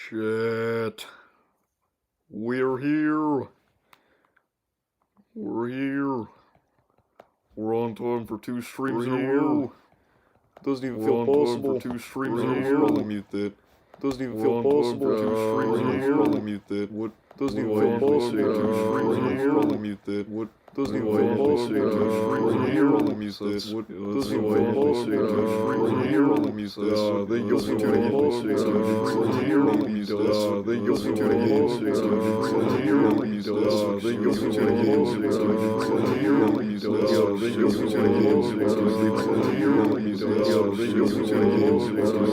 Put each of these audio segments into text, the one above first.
Shit. We're here. We're here. We're on time for 2 streams in a row. Doesn't even We're feel on possible. time for 2 streams We're in a here. row. Probably mute that. Doesn't even We're feel on time possible. for 2 streams in a We're row. Probably here. mute that. What? Doesn't What even do I feel usually say? possible. 2 streams in a We're row. here. Probably mute that. What? What Doesn't do even I feel usually say? possible. 2 streams in a We're here. row. Probably mute that. What? What Doesn't do even I feel usually say? 2 possible. streams in We're a here. row. Probably mute that. Then you'll That's be what tuning I in. usually say. 2 streams in a We're here. row. Probably mute that. Then you'll That's be what tuning I in. usually say. 2 streams in a row. Probably mute that. Then you'll be That's what I tuning in. usually say. 2 streams in a row.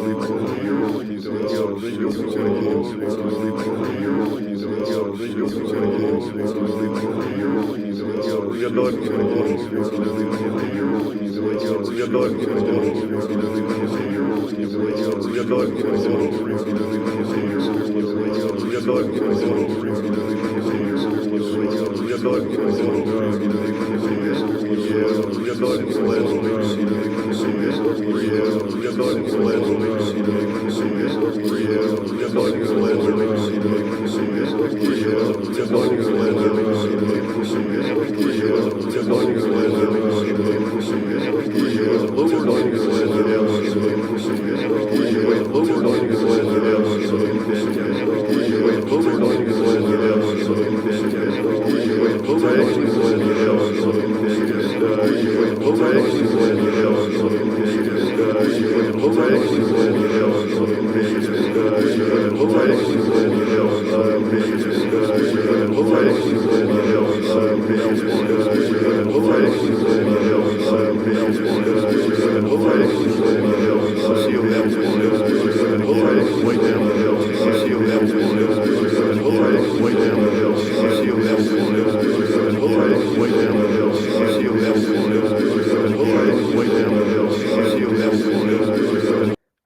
Probably mute that. Then you'll be tuning in. Then you'll be tuning in. Then you'll be tuning in.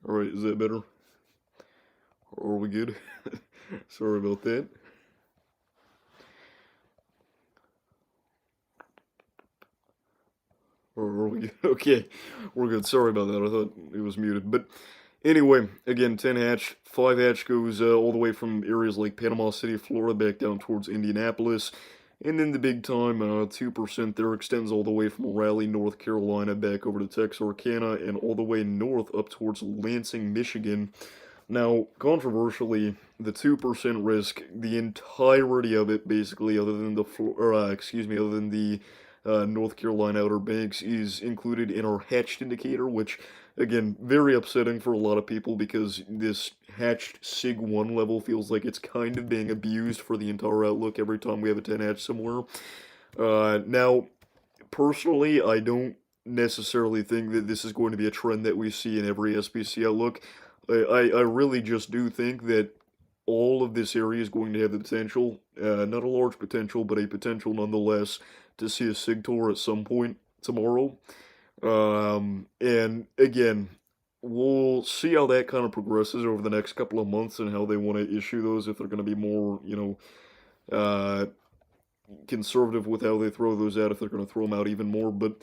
Alright, is that better? Or are we good? Sorry about that. Or are we good? Okay, we're good. Sorry about that. I thought it was muted. But anyway, again, 10 hatch. 5 hatch goes all the way from areas like Panama City, Florida, back down towards Indianapolis. And then the big time, 2% there extends all the way from Raleigh, North Carolina, back over to Texarkana, and all the way north up towards Lansing, Michigan. Now, controversially, the 2% risk, the entirety of it, basically, other than the, other than the North Carolina Outer Banks, is included in our hatched indicator, which, again, very upsetting for a lot of people because this hatched SIG 1 level feels like it's kind of being abused for the entire outlook every time we have a 10 hatch somewhere. Now, personally, I don't necessarily think that this is going to be a trend that we see in every SPC outlook. I really just do think that all of this area is going to have the potential, not a large potential, but a potential nonetheless, to see a SIG tour at some point tomorrow. And again, we'll see how that kind of progresses over the next couple of months and how they want to issue those, if they're going to be more, conservative with how they throw those out, if they're going to throw them out even more. But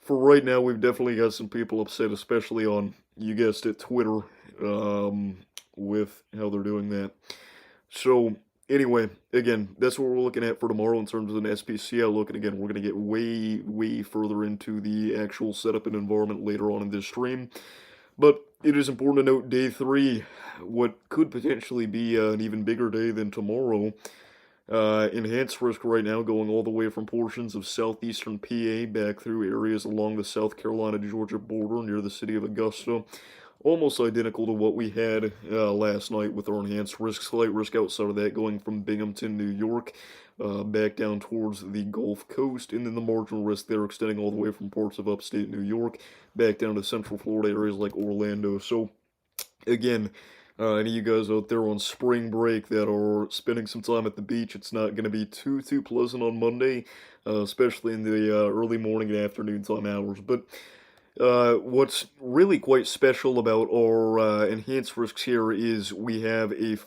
for right now, we've definitely got some people upset, especially on, you guessed it, Twitter, with how they're doing that. So, anyway, again, that's what we're looking at for tomorrow in terms of an SPC outlook. And again, we're going to get way, way further into the actual setup and environment later on in this stream. But it is important to note day 3, what could potentially be an even bigger day than tomorrow. Enhanced risk right now going all the way from portions of southeastern PA back through areas along the South Carolina-Georgia border near the city of Augusta. Almost identical to what we had last night with our enhanced risk. Slight risk outside of that going from Binghamton, New York, back down towards the Gulf Coast, and then the marginal risk there extending all the way from parts of upstate New York back down to central Florida areas like Orlando. So, again, any of you guys out there on spring break that are spending some time at the beach, it's not going to be too pleasant on Monday, especially in the early morning and afternoon time hours. But what's really quite special about our enhanced risks here is we have a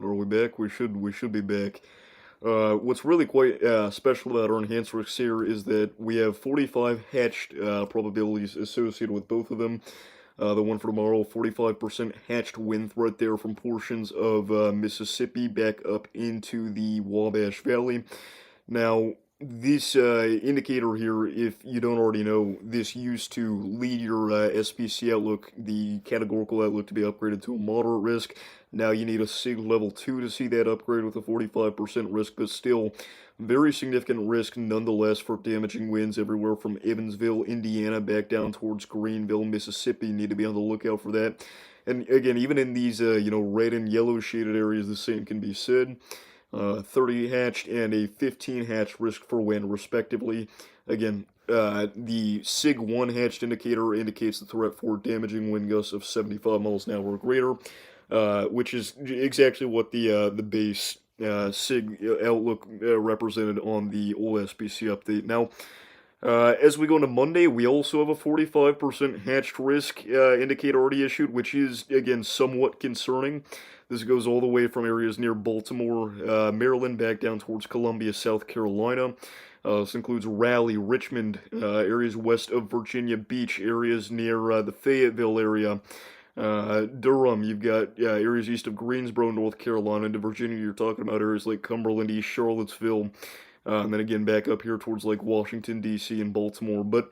Are we back? We should be back. What's really quite special about our enhanced risks here is that we have 45 hatched probabilities associated with both of them. The one for tomorrow, 45% hatched wind threat there from portions of Mississippi back up into the Wabash Valley. Now, this indicator here, if you don't already know, this used to lead your SPC outlook, the categorical outlook, to be upgraded to a moderate risk. Now you need a SIG level 2 to see that upgrade with a 45% risk, but still very significant risk nonetheless for damaging winds everywhere from Evansville, Indiana, back down towards Greenville, Mississippi. You need to be on the lookout for that. And again, even in these, red and yellow shaded areas, the same can be said. 30 hatched and a 15 hatched risk for wind, respectively. Again, the SIG 1 hatched indicator indicates the threat for damaging wind gusts of 75 miles an hour or greater, which is exactly what the base SIG outlook represented on the old SPC update. Now, as we go into Monday, we also have a 45% hatched risk indicator already issued, which is, again, somewhat concerning. This goes all the way from areas near Baltimore, Maryland, back down towards Columbia, South Carolina. This includes Raleigh, Richmond, areas west of Virginia Beach, areas near the Fayetteville area. Durham, you've got areas east of Greensboro, North Carolina. Into Virginia, you're talking about areas like Cumberland, East Charlottesville. And then again, back up here towards like Washington, D.C. and Baltimore. But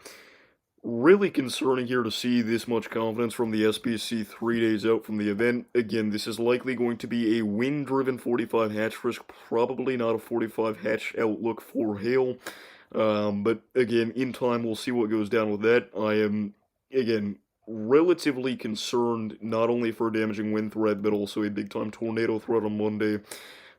really concerning here to see this much confidence from the SPC 3 days out from the event. Again, this is likely going to be a wind-driven 45 hatch risk, probably not a 45 hatch outlook for hail. But again, in time, we'll see what goes down with that. I am, again, relatively concerned not only for a damaging wind threat, but also a big-time tornado threat on Monday.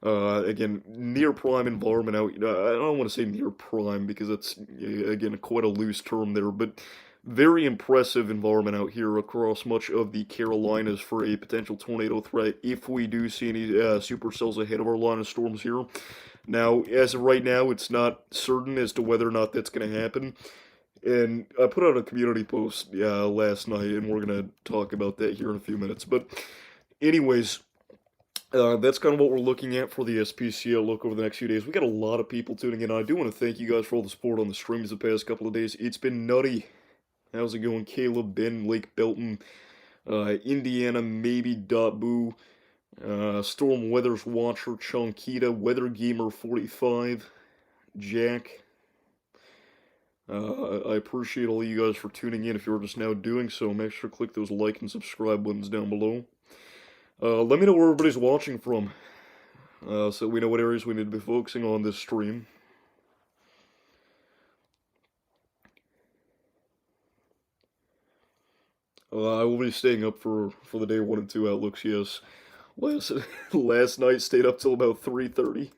Again, near prime environment out. I don't want to say near prime because that's, again, quite a loose term there, but very impressive environment out here across much of the Carolinas for a potential tornado threat if we do see any supercells ahead of our line of storms here. Now, as of right now, it's not certain as to whether or not that's going to happen. And I put out a community post last night, and we're going to talk about that here in a few minutes. But anyways, that's kind of what we're looking at for the SPC outlook over the next few days. We got a lot of people tuning in. I do want to thank you guys for all the support on the streams the past couple of days. It's been nutty. How's it going? Caleb, Ben, Lake Belton, Indiana, maybe Boo, Storm Weathers Watcher, Chonkita, Weather Gamer 45, Jack. I appreciate all you guys for tuning in. If you're just now doing so, make sure to click those like and subscribe buttons down below. Let me know where everybody's watching from, so we know what areas we need to be focusing on this stream. I will be staying up for the day 1 and 2 outlooks, yes. Last night stayed up till about 3:30,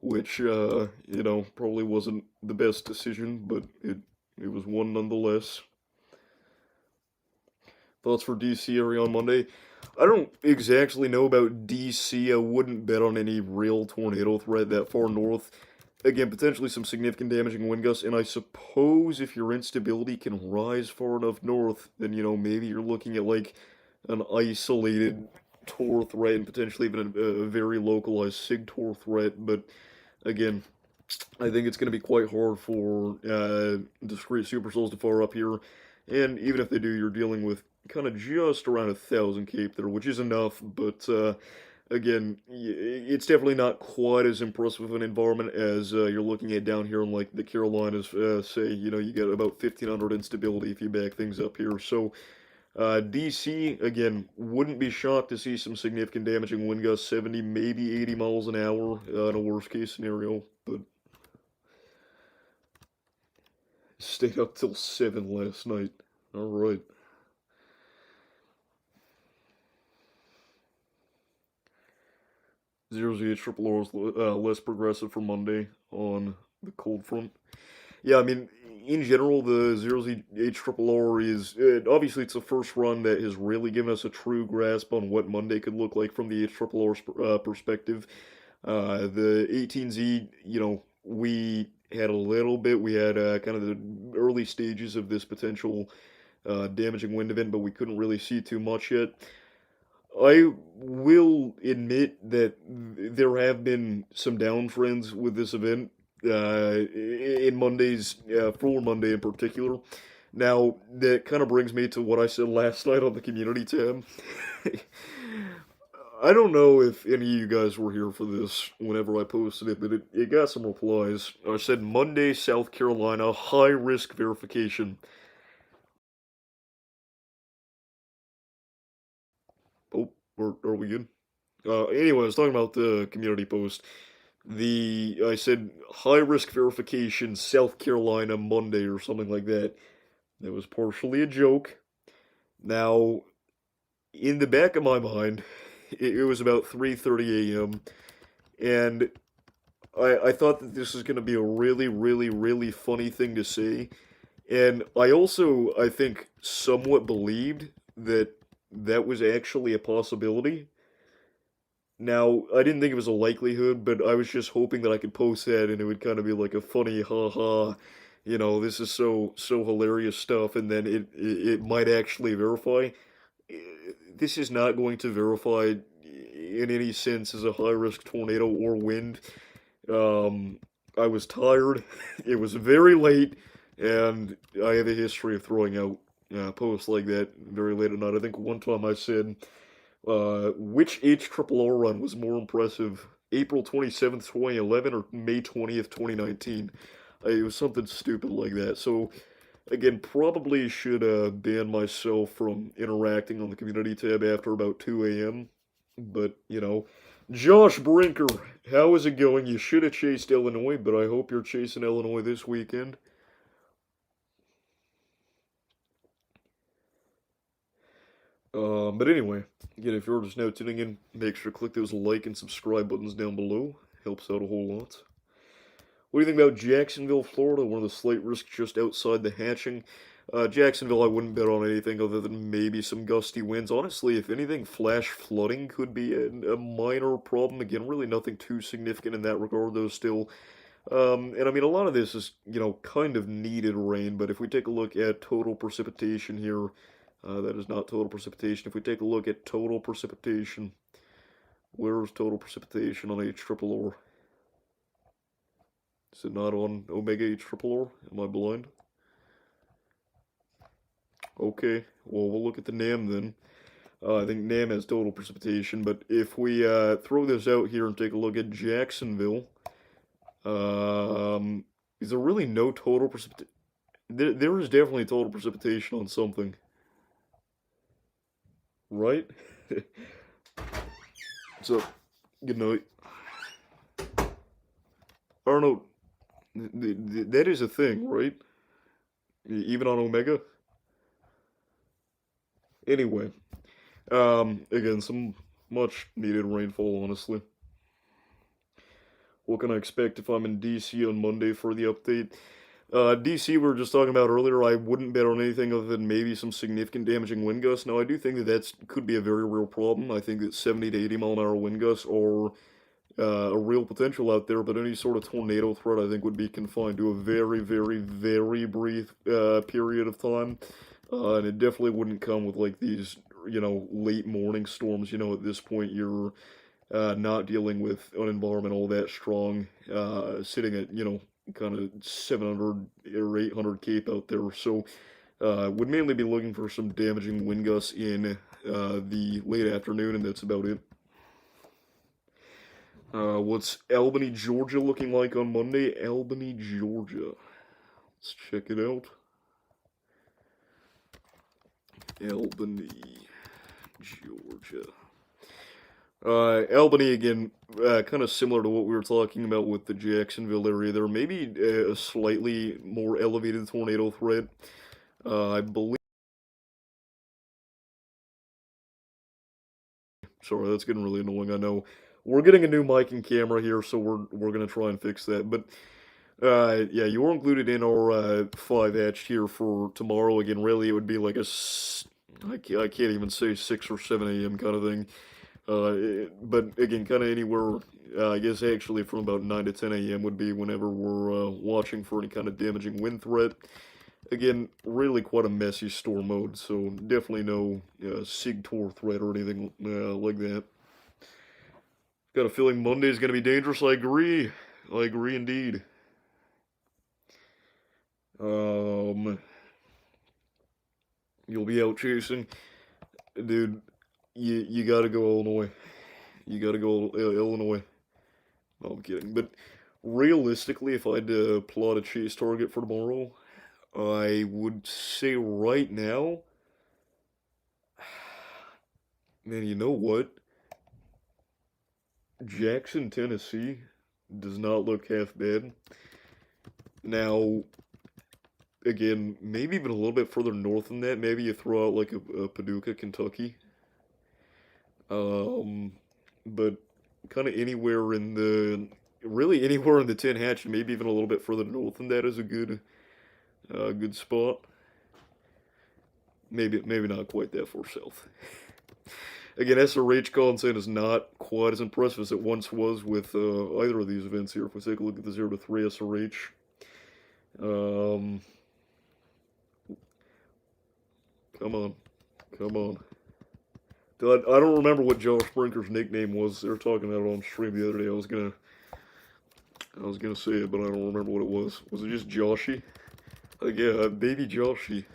which, probably wasn't the best decision, but it was one nonetheless. Thoughts for DC area on Monday? I don't exactly know about DC. I wouldn't bet on any real tornado threat that far north. Again, potentially some significant damaging wind gusts, and I suppose if your instability can rise far enough north, then, maybe you're looking at, like, an isolated Tor threat and potentially even a very localized SIG Tor threat, but, again, I think it's going to be quite hard for discrete supercells to fire up here, and even if they do, you're dealing with kind of just around 1,000 cape there, which is enough, but again, it's definitely not quite as impressive of an environment as you're looking at down here in like the Carolinas. Say, you get about 1,500 instability if you back things up here. So DC, again, wouldn't be shocked to see some significant damaging wind gusts, 70, maybe 80 miles an hour in a worst case scenario, but stayed up till 7 last night. All right. Zero Z Triple R is less progressive for Monday on the cold front. Yeah, I mean, in general, the Zero Z Triple R is obviously it's the first run that has really given us a true grasp on what Monday could look like from the H Triple R's perspective. The 18Z, we had a little bit. We had kind of the early stages of this potential damaging wind event, but we couldn't really see too much yet. I will admit that there have been some downtrends with this event, in Monday's, Full Monday in particular. Now, that kind of brings me to what I said last night on the community tab. I don't know if any of you guys were here for this whenever I posted it, but it got some replies. I said Monday, South Carolina, high risk verification. Oh, are we good? Anyway, I was talking about the community post. I said high risk verification, South Carolina, Monday, or something like that. That was partially a joke. Now, in the back of my mind, it was about 3:30 a.m. and I thought that this was going to be a really, really, really funny thing to say. And I also, I think, somewhat believed that that was actually a possibility. Now, I didn't think it was a likelihood, but I was just hoping that I could post that and it would kind of be like a funny haha, this is so hilarious stuff, and then it might actually verify. This is not going to verify in any sense as a high risk tornado or wind. Um, I was tired. It was very late, and I have a history of throwing out posts like that very late at night. I think one time I said, which HRRR run was more impressive, April 27th, 2011, or May 20th, 2019? It was something stupid like that. So, again, probably should ban myself from interacting on the community tab after about 2 a.m. But, Josh Brinker, how is it going? You should have chased Illinois, but I hope you're chasing Illinois this weekend. But anyway, again, if you're just now tuning in, make sure to click those like and subscribe buttons down below. Helps out a whole lot. What do you think about Jacksonville, Florida? One of the slight risks just outside the hatching. Jacksonville, I wouldn't bet on anything other than maybe some gusty winds. Honestly, if anything, flash flooding could be a minor problem. Again, really nothing too significant in that regard, though, still. And I mean, a lot of this is, kind of needed rain, but if we take a look at total precipitation here, that is not total precipitation. If we take a look at total precipitation, where is total precipitation on HRRR? Is it not on Omega HRRR? Am I blind? Okay, well, we'll look at the NAM then. I think NAM has total precipitation, but if we throw this out here and take a look at Jacksonville, is there really no total precipitation? There is definitely total precipitation on something. Right? So, good night. I don't know. That is a thing, right? Even on Omega? Anyway, again, some much needed rainfall, honestly. What can I expect if I'm in DC on Monday for the update? DC, we were just talking about earlier, I wouldn't bet on anything other than maybe some significant damaging wind gusts. Now, I do think that could be a very real problem. I think that 70 to 80 mile an hour wind gusts are a real potential out there, but any sort of tornado threat, I think, would be confined to a very, very, very brief period of time. And it definitely wouldn't come with, like, these, late morning storms. At this point, you're not dealing with an environment all that strong, sitting at, kind of 700 or 800 cape out there. So, would mainly be looking for some damaging wind gusts in the late afternoon, and that's about it. What's Albany, Georgia looking like on Monday? Albany, Georgia. Let's check it out. Albany, Georgia. Albany, again, kind of similar to what we were talking about with the Jacksonville area there. Maybe a slightly more elevated tornado threat. I believe. Sorry, that's getting really annoying, I know. We're getting a new mic and camera here, so we're gonna try and fix that. But yeah, you were included in our 5 hatch here for tomorrow. Again, really, it would be like I can't even say 6 or 7 a.m. kind of thing. But again, kind of anywhere, I guess actually from about 9 to 10 a.m. would be whenever we're watching for any kind of damaging wind threat. Again, really quite a messy store mode, so definitely no SIG-Tor threat or anything like that. Got a feeling Monday's going to be dangerous. I agree. I agree indeed. You'll be out chasing. Dude, you gotta go Illinois. You gotta go Illinois. No, I'm kidding. But realistically, if I had to plot a chase target for tomorrow, I would say right now, man, you know what? Jackson, Tennessee does not look half bad. Now, again, maybe even a little bit further north than that. Maybe you throw out like a Paducah, Kentucky. Um, but kind of anywhere in the really anywhere in the 10 hatch, maybe even a little bit further north than that is a good spot. Maybe not quite that far south. Again, SRH content is not quite as impressive as it once was with either of these events here. If we take a look at the 0 to 3 SRH, come on, come on. I don't remember what Josh Brinker's nickname was. They were talking about it on stream the other day. I was gonna say it, but I don't remember what it was. Was it just Joshy? Like, yeah, baby Joshy.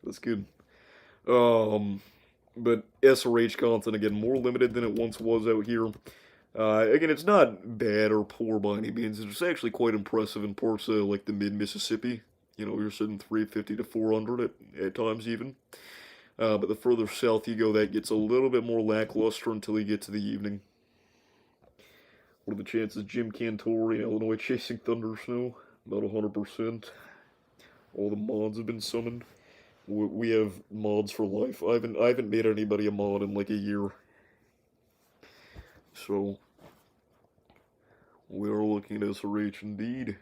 That's good. But SRH content, again, more limited than it once was out here. Again, it's not bad or poor by any means. It's actually quite impressive in parts of, like, the mid-Mississippi. You know, you're sitting 350 to 400 at times even. But the further south you go, that gets a little bit more lackluster until you get to the evening. What are the chances Jim Cantori, Illinois chasing Thunder Snow? About 100%. All the mods have been summoned. We have mods for life. I haven't made anybody a mod in like a year. So we are looking at SRH indeed.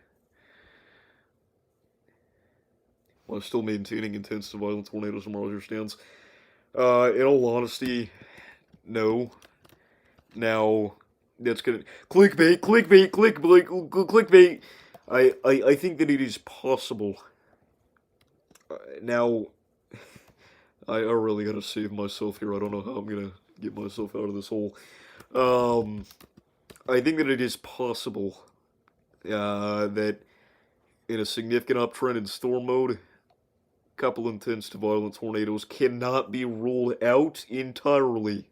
While still maintaining intense to violent tornadoes and Roger stands. In all honesty, no. Now, that's gonna clickbait. I think that it is possible. Now, I really gotta save myself here. I don't know how I'm gonna get myself out of this hole. I think that it is possible that in a significant uptrend in storm mode, couple intense to violent tornadoes cannot be ruled out entirely.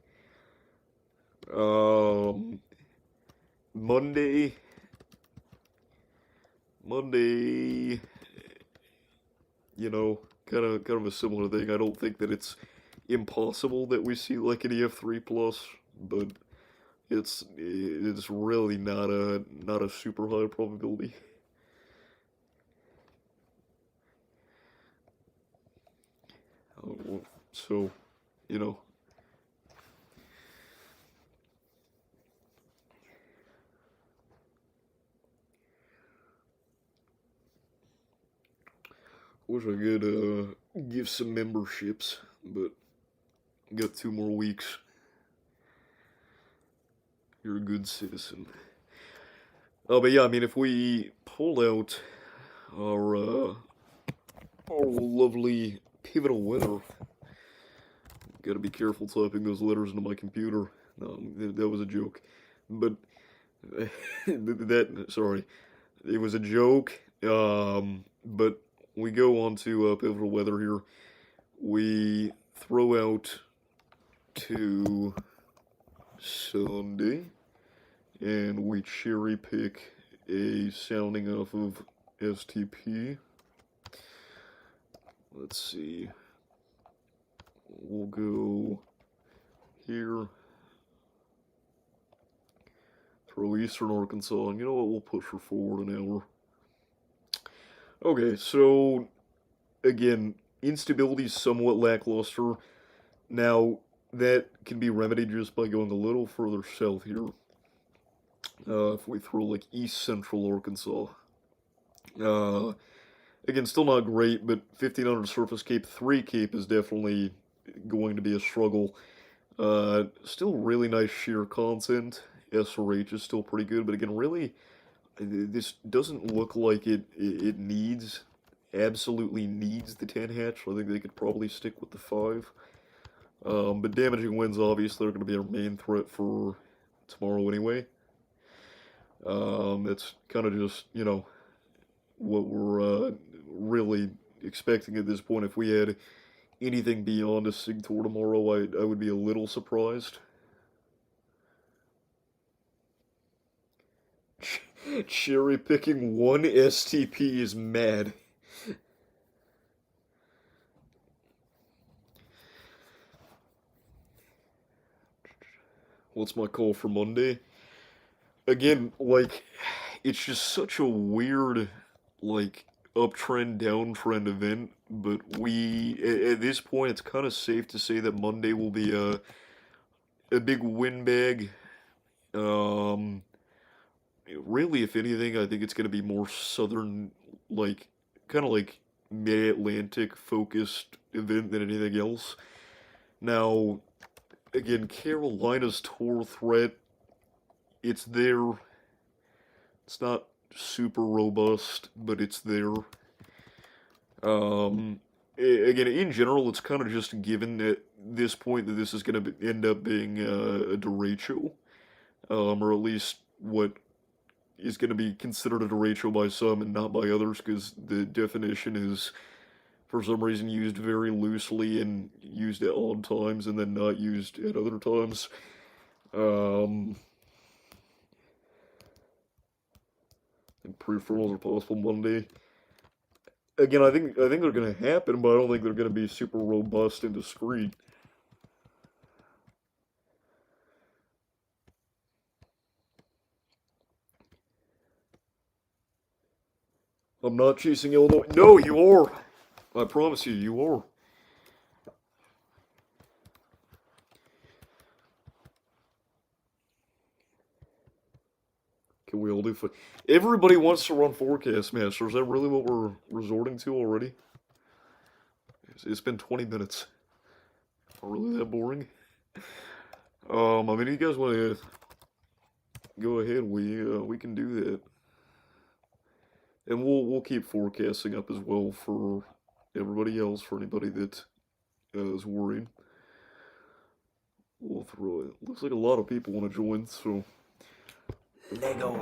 Monday, you know, kind of a similar thing. I don't think that it's impossible that we see like an EF3 plus, but it's really not a super high probability. So, you know. Wish I could give some memberships, but got 2 more weeks. You're a good citizen. Oh, but yeah, I mean, if we pull out our lovely pivotal weather, gotta be careful typing those letters into my computer. No, that was a joke. But sorry, it was a joke. But we go on to pivotal weather here. We throw out to Sunday, and we cherry pick a sounding off of STP. Let's see. We'll go here. Throw Eastern Arkansas, and you know what? We'll push her forward an hour. Okay, so again, instability is somewhat lackluster. Now, that can be remedied just by going a little further south here. If we throw like East Central Arkansas. Again, still not great, but 1500 surface cape, 3 cape is definitely going to be a struggle. Still really nice sheer content. SRH is still pretty good, but again, really, this doesn't look like it needs absolutely needs the 10 hatch. I think they could probably stick with the 5. But damaging winds obviously are going to be our main threat for tomorrow anyway. That's kind of just, what we're really expecting at this point. If we had anything beyond a Sigtor tomorrow, I would be a little surprised. Cherry picking one STP is mad. What's my call for Monday? Again, like, it's just such a weird, like, uptrend, downtrend event, but at this point, it's kind of safe to say that Monday will be a big win bag. Um, Really, if anything, I think it's going to be more southern, like, kind of like mid-Atlantic focused event than anything else. Now, again, Carolina's tour threat, it's there. It's not super robust, but it's there. Again, in general, it's kind of just given at this point that this is going to end up being a derecho, or at least what is going to be considered a derecho by some and not by others, because the definition is, for some reason, used very loosely and used at odd times and then not used at other times. And pre-formals are possible Monday. Again, I think they're gonna happen, but I don't think they're gonna be super robust and discreet. I'm not chasing Illinois. No, you are. I promise you, you are. Can we all do? Everybody wants to run forecast master. Is that really what we're resorting to already? It's been 20 minutes. Really that boring? I mean, you guys want to go ahead? We can do that, and we'll keep forecasting up as well for everybody else. For anybody that is worried, we'll throw it. Looks like a lot of people want to join, so. Lego.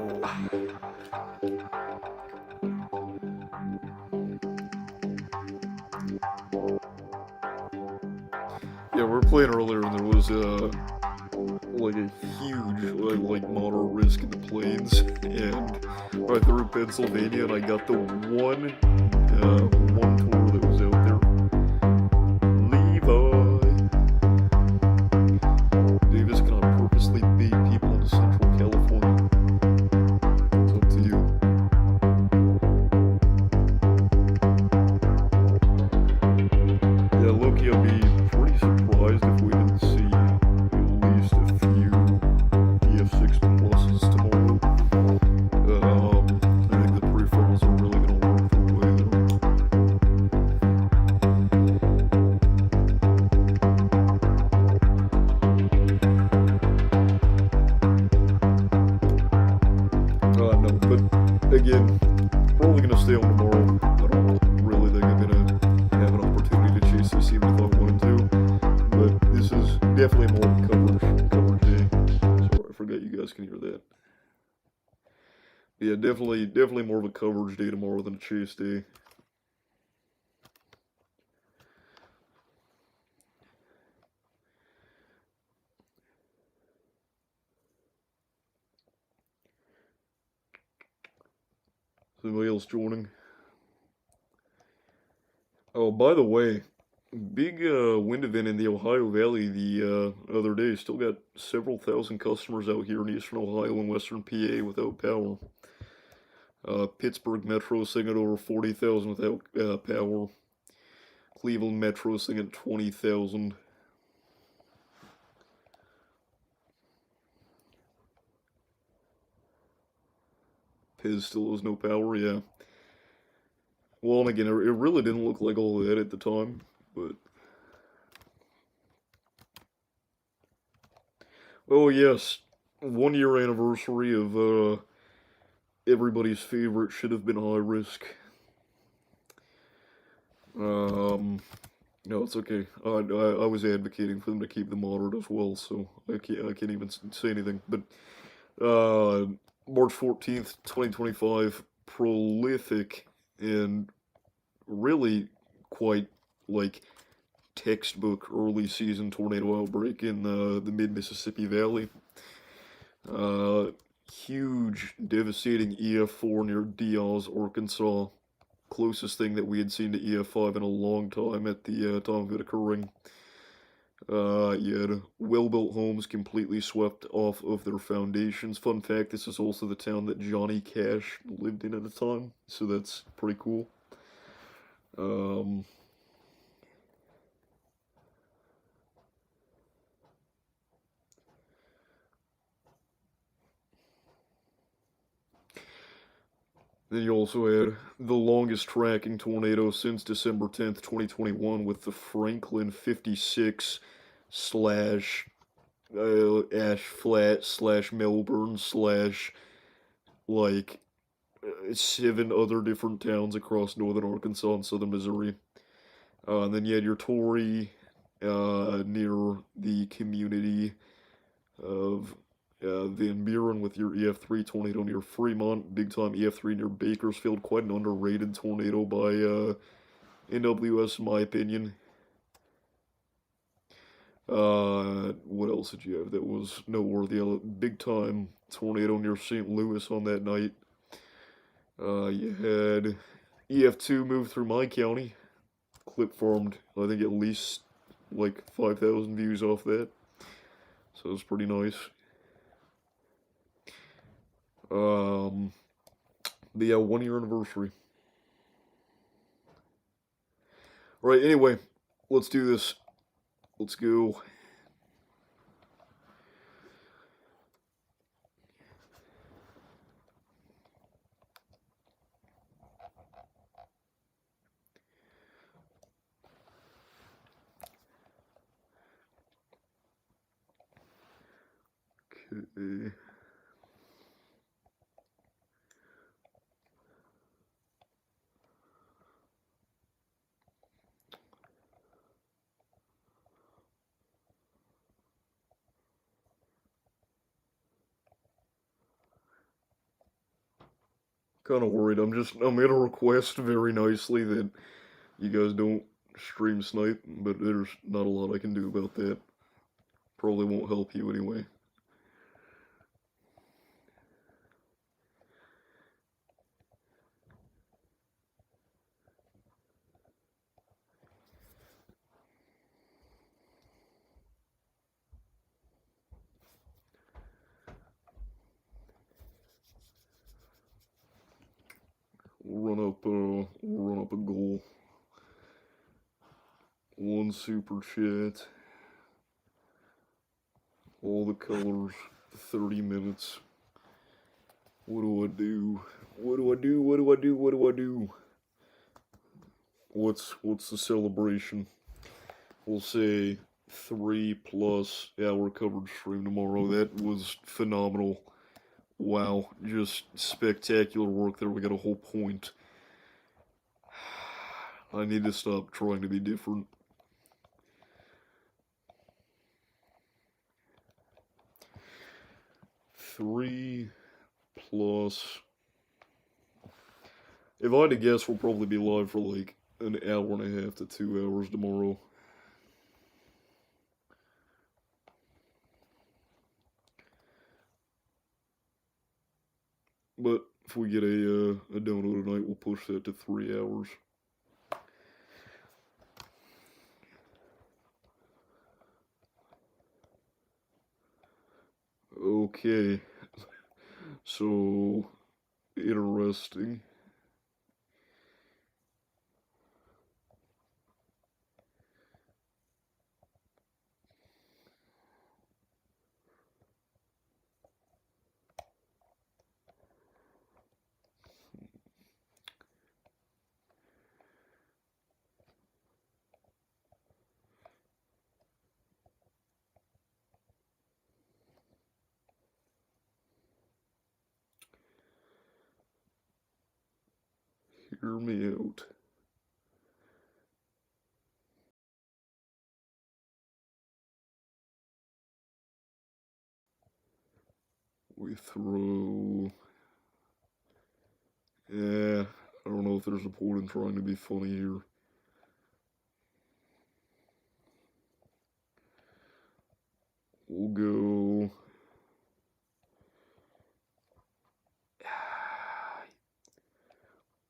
Yeah, we were playing earlier and there was like a huge like moderate risk in the plains, and I threw Pennsylvania and I got the one tour that was out there. Levi Davis cannot purposely beat people into Central California. It's up to you. Yeah, Loki, I'd be pretty surprised if we didn't see at least a few EF6 pluses tomorrow. I think the pre-formals are really going to work their way there. No, but again, probably going to stay on tomorrow. I don't really think I'm going to have an opportunity to chase this even if I wanted to. But this is definitely more of a coverage day. Sorry, I forgot you guys can hear that. Yeah, definitely more of a coverage day tomorrow than a chase day. Is anybody else joining? Oh, by the way, big wind event in the Ohio Valley the other day. Still got several thousand customers out here in eastern Ohio and western PA without power. Pittsburgh Metro sitting at over 40,000 without power. Cleveland Metro sitting at 20,000. Piz still has no power, yeah. Well, and again, it really didn't look like all that at the time, but. Oh, yes. 1 year anniversary of everybody's favorite should have been high risk. Um, no, it's okay. I was advocating for them to keep the moderate as well, so I can't even say anything. But March 14th, 2025, prolific and really quite like textbook early season tornado outbreak in the mid Mississippi Valley. Uh, Huge, devastating EF4 near Diaz, Arkansas. Closest thing that we had seen to EF5 in a long time at the time of it occurring. You had well-built homes completely swept off of their foundations. Fun fact, this is also the town that Johnny Cash lived in at the time, so that's pretty cool. Um, Then you also had the longest tracking tornado since December 10th, 2021, with the Franklin 56 slash Ash Flat slash Melbourne slash like seven other different towns across northern Arkansas and southern Missouri. And then you had your Tory near the community of Van Buren with your EF3 tornado near Fremont, big time EF3 near Bakersfield, quite an underrated tornado by NWS in my opinion. What else did you have that was noteworthy? A big time tornado near St. Louis on that night. You had EF2 move through my county, clip farmed, I think at least like 5,000 views off that, so it was pretty nice. Um, the 1 year anniversary. Right, anyway, let's do this. Let's go. Okay. Kind of worried. I'm gonna request very nicely that you guys don't stream snipe, but there's not a lot I can do about that. Probably won't help you anyway. We'll run up a goal. One super chat. All the colors. 30 minutes. What do I do? What do I do? What do I do? What do I do? What's the celebration? We'll say 3+ hour coverage stream tomorrow. That was phenomenal. Wow, just spectacular work there. We got a whole point. I need to stop trying to be different. Three plus. If I had to guess, we'll probably be live for like an hour and a half to 2 hours tomorrow. But if we get a dono tonight, we'll push that to 3 hours. Okay, so interesting. Hear me out. We throw... Yeah, I don't know if there's a point in trying to be funny here. We'll go...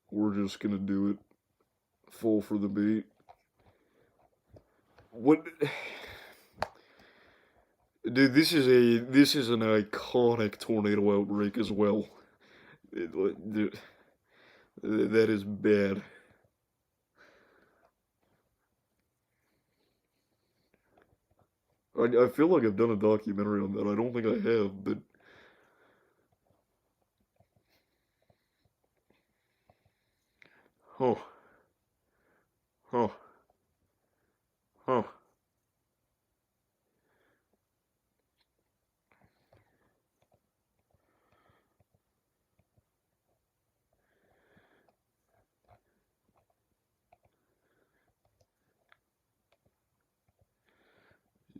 We're just gonna do it. Fall for the bait. What... Dude, this is an iconic tornado outbreak as well. That is bad. I feel like I've done a documentary on that. I don't think I have, but oh, oh, oh.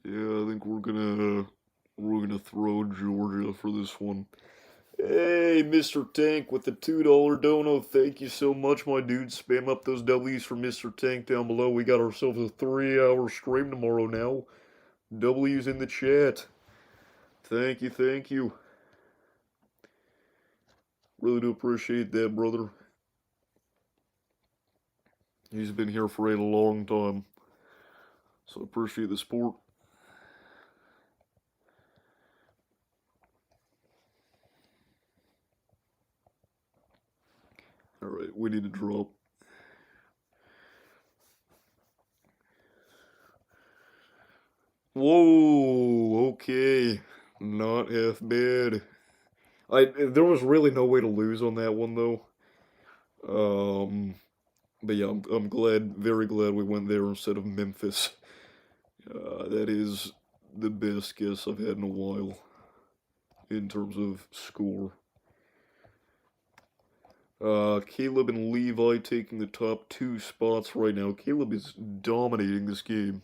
Yeah, I think we're gonna throw Georgia for this one. Hey, Mr. Tank with the $2 dono. Thank you so much, my dude. Spam up those W's for Mr. Tank down below. We got ourselves a 3-hour stream tomorrow now. W's in the chat. Thank you, thank you. Really do appreciate that, brother. He's been here for a long time. So appreciate the support. Alright, we need to drop. Whoa, okay. Not half bad. There was really no way to lose on that one though. But yeah, I'm glad, very glad we went there instead of Memphis. That is the best guess I've had in a while in terms of score. Caleb and Levi taking the top 2 spots right now. Caleb is dominating this game.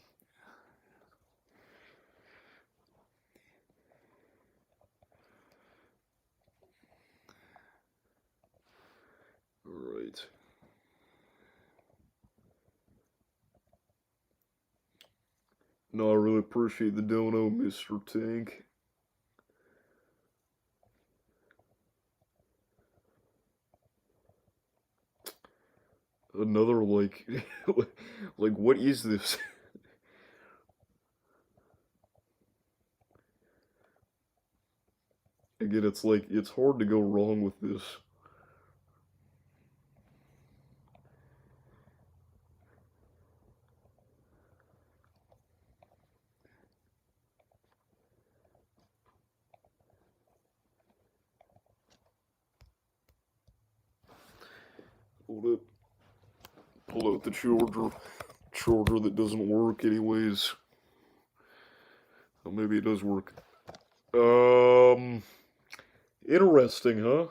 Alright. No, I really appreciate the dono, Mr. Tank. Another, like, like, what is this? Again, it's like, it's hard to go wrong with this. Hold up. Pull out the charger that doesn't work anyways. Or maybe it does work. Interesting, huh?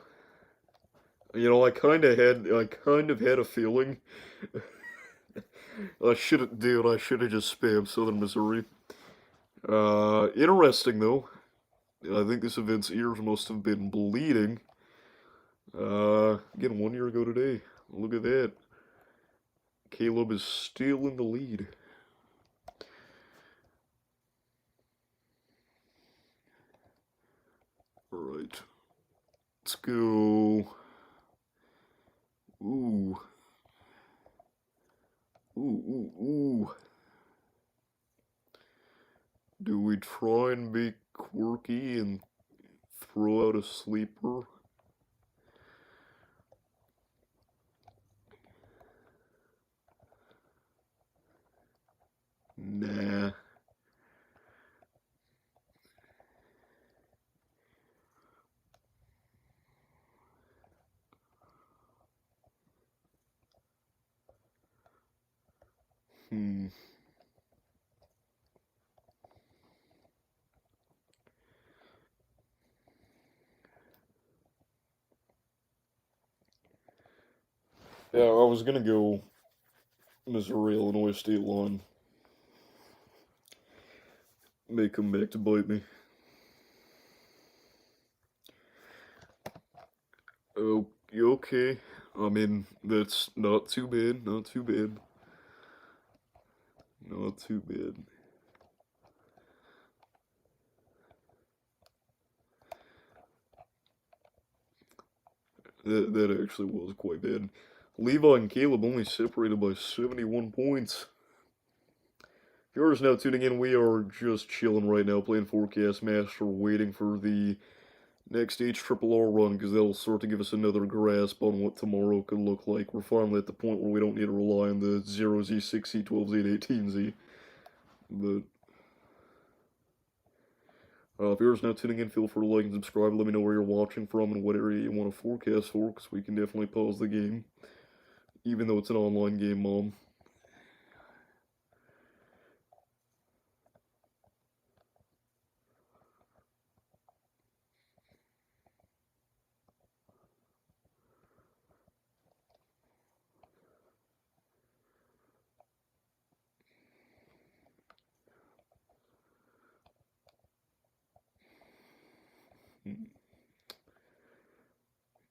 You know, I kind of had a feeling. I should have just spammed Southern Missouri. Interesting though. I think this event's ears must have been bleeding. Again, 1 year ago today. Look at that. Caleb is still in the lead. Alright. Let's go. Ooh. Ooh. Do we try and be quirky and throw out a sleeper? Nah. Yeah, I was gonna go Missouri, Illinois state line. May come back to bite me. Oh, okay. I mean, that's not too bad. Not too bad. Not too bad. That actually was quite bad. Levi and Caleb only separated by 71 points. If you're just now tuning in, we are just chilling right now, playing Forecast Master, waiting for the next HRRR run, because that'll start to give us another grasp on what tomorrow could look like. We're finally at the point where we don't need to rely on the 0Z, 6Z, 12Z, and 18Z. But if you're just now tuning in, feel free to like and subscribe. Let me know where you're watching from and what area you want to forecast for, because we can definitely pause the game, even though it's an online game, Mom.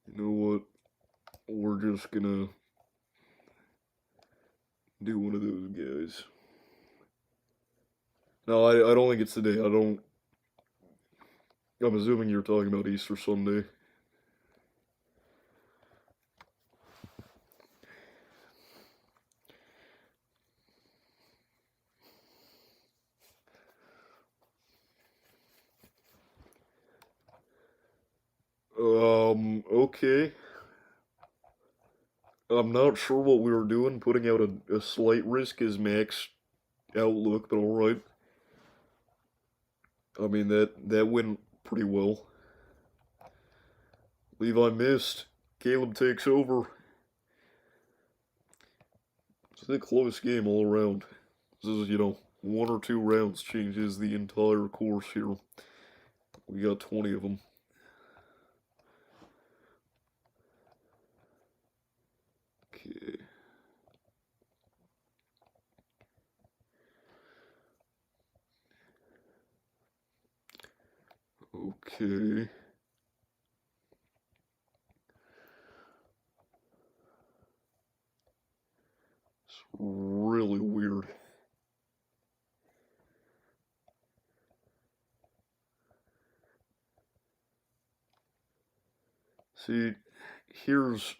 You know what? We're just gonna do one of those guys. No, I don't think it's today. I'm assuming you're talking about Easter Sunday. Okay. I'm not sure what we were doing, putting out a slight risk as max outlook, but alright. I mean, that went pretty well. Levi missed. Caleb takes over. It's a close game all around. This is, one or two rounds changes the entire course here. We got 20 of them. Okay. Okay. It's really weird. See, here's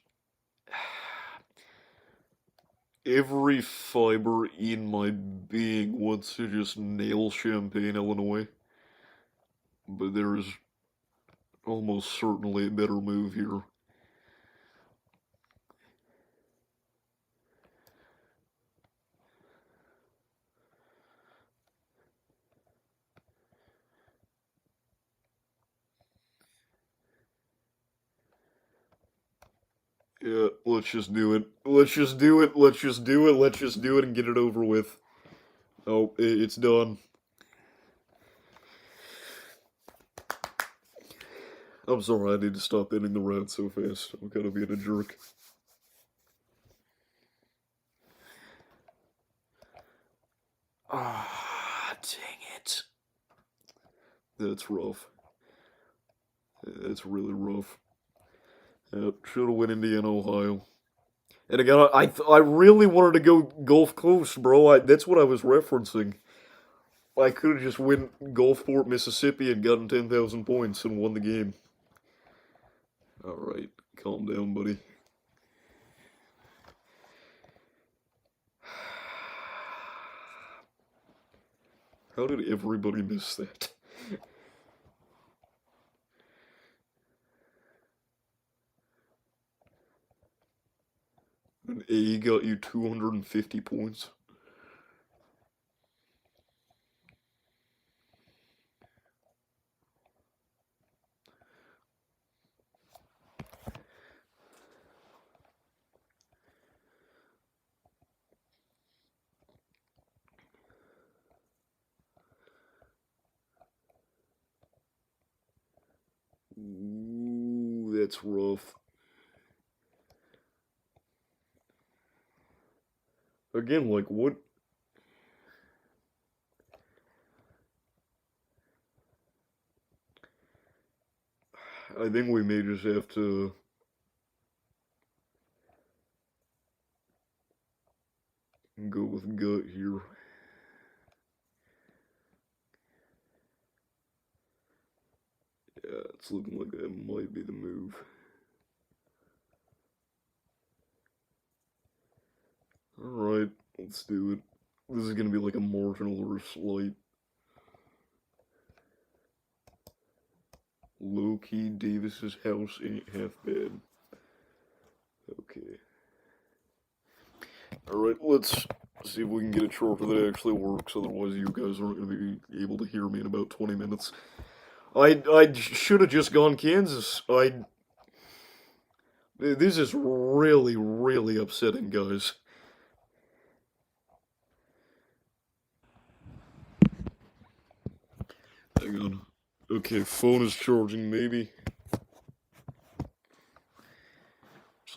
every fiber in my being wants to just nail Champaign, Illinois. But there is almost certainly a better move here. Yeah, let's just do it. Let's just do it. Let's just do it. Let's just do it and get it over with. Oh, it's done. I'm sorry, I need to stop ending the round so fast. I'm kind of being a jerk. Ah, dang it. That's rough. That's really rough. Yep, should have went Indiana, Ohio. And again, I really wanted to go Gulf Coast, bro. That's what I was referencing. I could have just went Gulfport, Mississippi, and gotten 10,000 points and won the game. All right, calm down, buddy. How did everybody miss that? An A got you 250 points. Ooh, that's rough. Again, like, what? I think we may just have to Go with gut here. Yeah, it's looking like that might be the move. Alright, let's do it. This is gonna be like a marginal or a slight. Low-key, Davis's house ain't half bad. Okay. Alright, let's see if we can get a charger that actually works, otherwise you guys aren't going to be able to hear me in about 20 minutes. I should have just gone Kansas. This is really, really upsetting, guys. Hang on. Okay, phone is charging, maybe.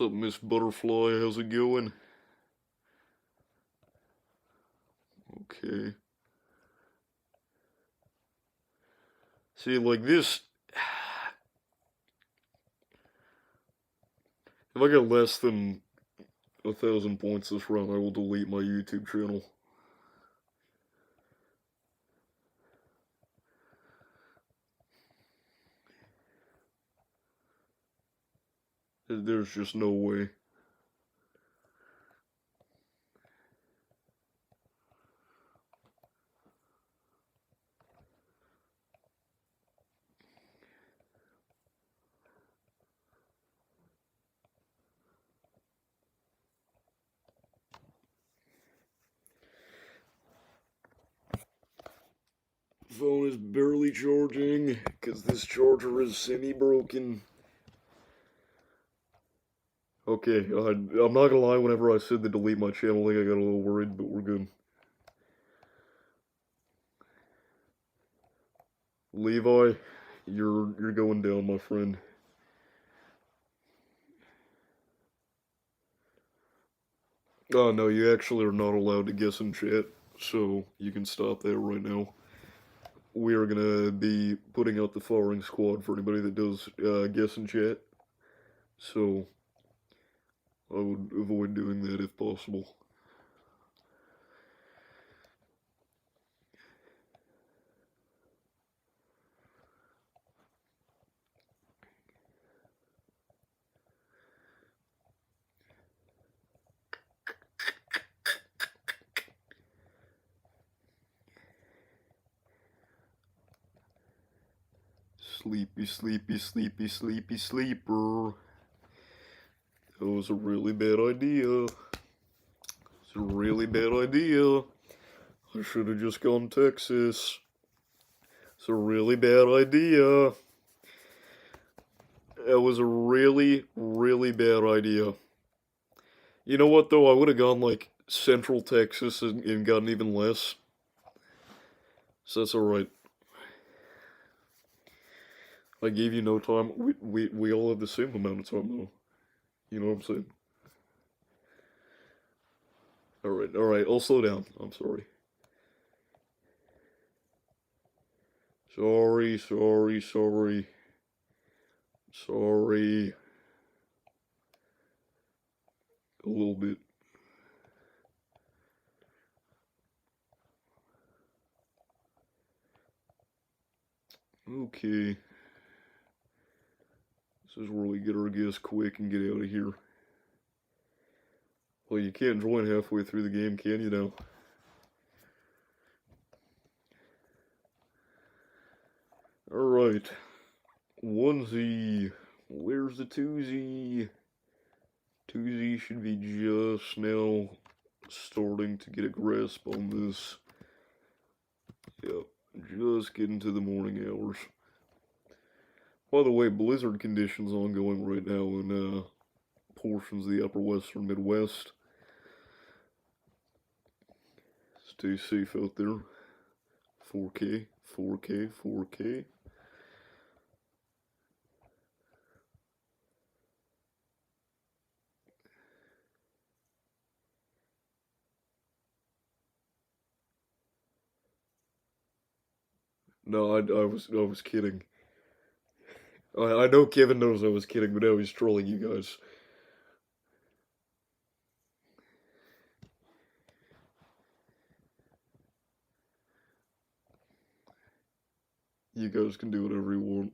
What's up, Miss Butterfly? How's it going? Okay. See, like this... If I get less than 1,000 points this round, I will delete my YouTube channel. There's just no way. Phone is barely charging, because this charger is semi-broken. Okay, I'm not gonna lie, whenever I said to delete my channel, I got a little worried, but we're good. Levi, you're going down, my friend. Oh, no, you actually are not allowed to guess in chat, so you can stop that right now. We are gonna be putting out the firing squad for anybody that does guess in chat, so I would avoid doing that if possible. Sleepy, sleepy, sleepy, sleepy, sleeper. That was a really bad idea. It's a really bad idea. I should have just gone Texas. It's a really bad idea. That was a really, really bad idea. You know what, though? I would have gone, like, Central Texas and gotten even less. So that's alright. I gave you no time. We all have the same amount of time, though. You know what I'm saying? Alright, I'll slow down. I'm sorry. Sorry. Sorry. A little bit. Okay. This is where we get our guess quick and get out of here. Well, you can't join halfway through the game, can you now? Alright. 1Z. Where's the 2Z? 2Z should be just now starting to get a grasp on this. Yep, just getting to the morning hours. By the way, blizzard conditions ongoing right now in portions of the upper western Midwest. Stay safe out there. 4K, 4K, 4K. No, I was kidding. I know Kevin knows I was kidding, but now he's trolling you guys. you guys can do whatever you want.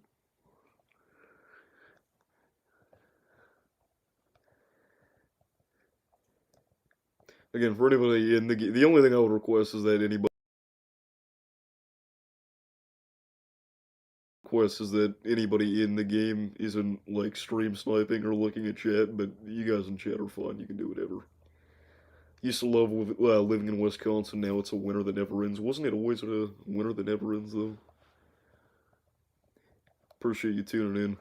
Again, for anybody in the only thing I would request is that anybody in the game isn't like stream sniping or looking at chat, but you guys in chat are fine. You can do whatever. Used to love living in Wisconsin. Now it's a winter that never ends. Wasn't it always a winter that never ends though? Appreciate you tuning in.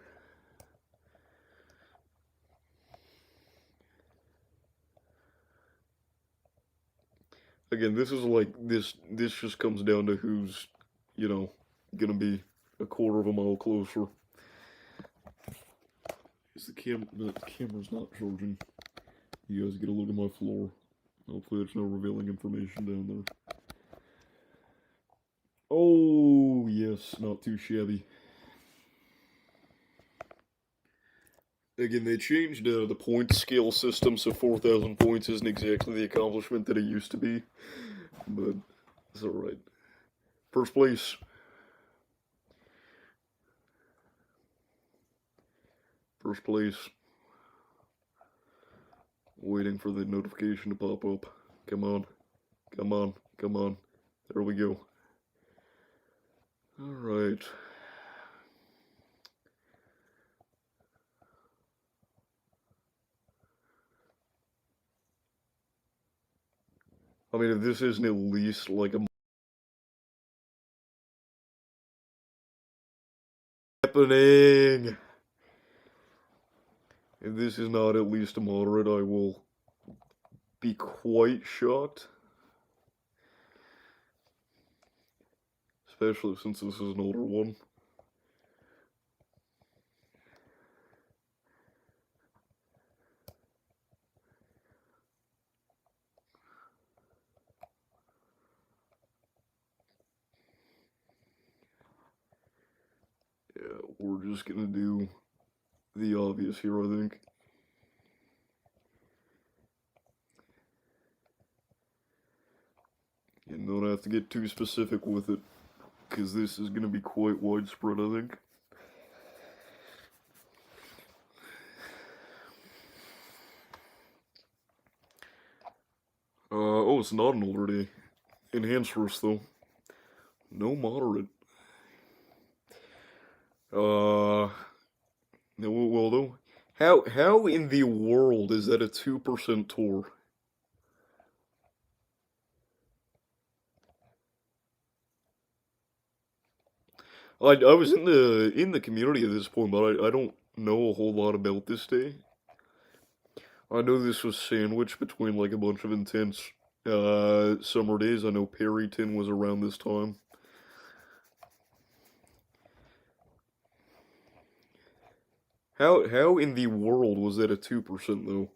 Again, this is like this just comes down to who's, you know, gonna be a quarter of a mile closer. Is the camera's not charging. You guys get a look at my floor. Hopefully there's no revealing information down there. Oh yes, not too shabby. Again, they changed the point scale system, so 4,000 points isn't exactly the accomplishment that it used to be. But it's alright. First place. First place. Waiting for the notification to pop up. Come on. Come on. Come on. There we go. Alright. I mean, if this isn't at least like a happening, if this is not at least a moderate, I will be quite shocked. Especially since this is an older one. Yeah, we're just gonna do the obvious here, I think. And don't have to get too specific with it, because this is gonna be quite widespread, I think. Oh, it's not an older day. Enhanced first, though. No moderate. No, well, though. How in the world is that a 2% tour? I was in the community at this point, but I don't know a whole lot about this day. I know this was sandwiched between like a bunch of intense summer days. I know Perryton was around this time. How in the world was that a 2% though?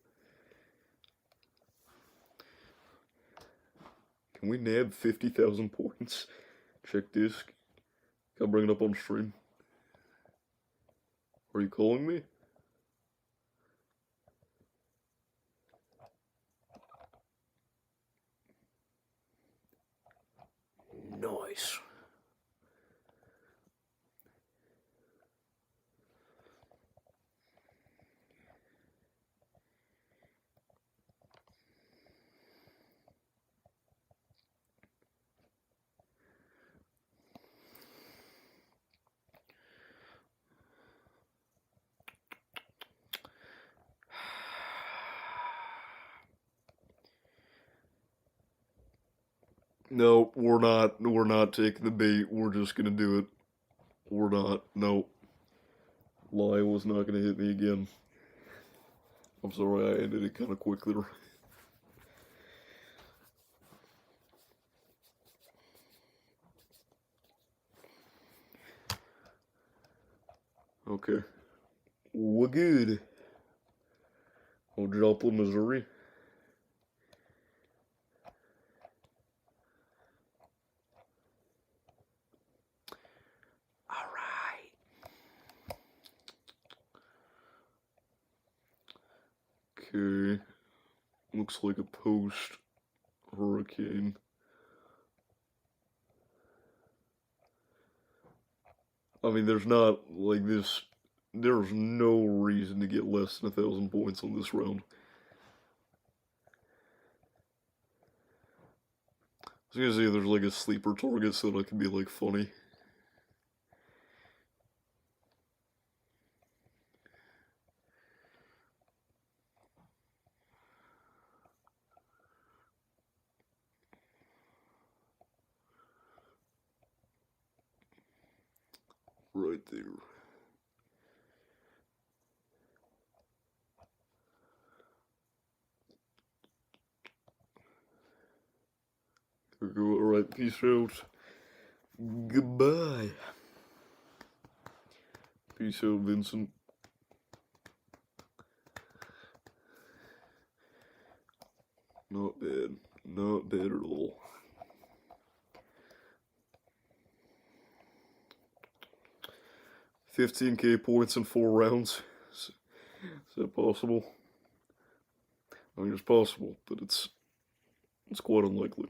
Can we nab 50,000 points? Check disc. I'll bring it up on stream. Are you calling me? Nice. No, we're not. We're not taking the bait. We're just gonna do it. We're not. No. Lie was not gonna hit me again. I'm sorry, I ended it kind of quick there. Okay. We're good. We'll drop on Missouri. All right. Okay. Looks like a post hurricane. I mean, there's not like this. There's no reason to get less than 1,000 points on this round. I was gonna say there's like a sleeper target so that can be like funny. Right there. There we go. Alright, peace out. Goodbye. Peace out, Vincent. Not bad. Not bad at all. 15k points in 4 rounds. Is that possible? I mean, it's possible, but it's quite unlikely.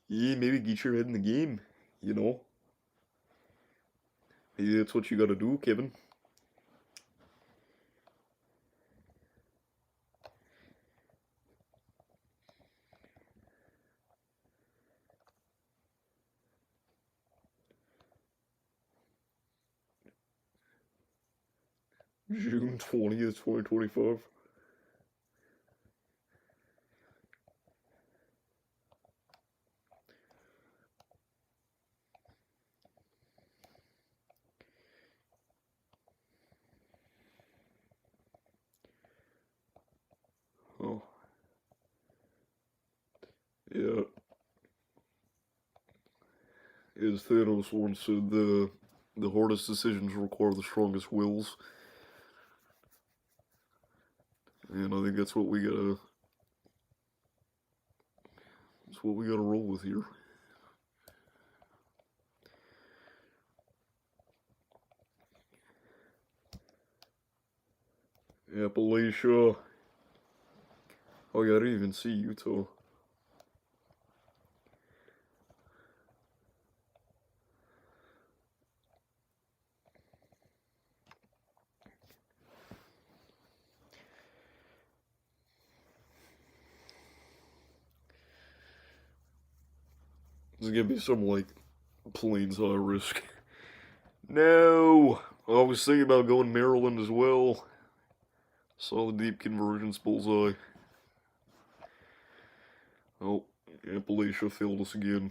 Yeah, maybe get your head in the game, you know? Maybe that's what you gotta do, Kevin. June 20th, 2025. Oh. Yeah. As Thanos once said, the hardest decisions require the strongest wills. And I think that's what we gotta roll with here. Appalachia. Oh yeah, I didn't even see Utah. This is gonna be some like Plains high risk. No! I was thinking about going Maryland as well. Saw the deep convergence bullseye. Oh, Appalachia failed us again.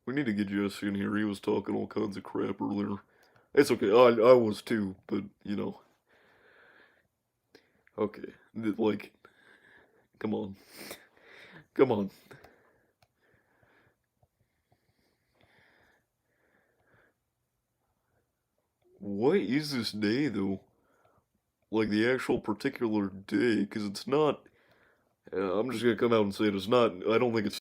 We need to get Jesse in here. He was talking all kinds of crap earlier. It's okay. I was too, but you know. Okay, like, come on, come on. What is this day though? Like the actual particular day? Because it's not. I'm just gonna come out and say it. It's not. I don't think it's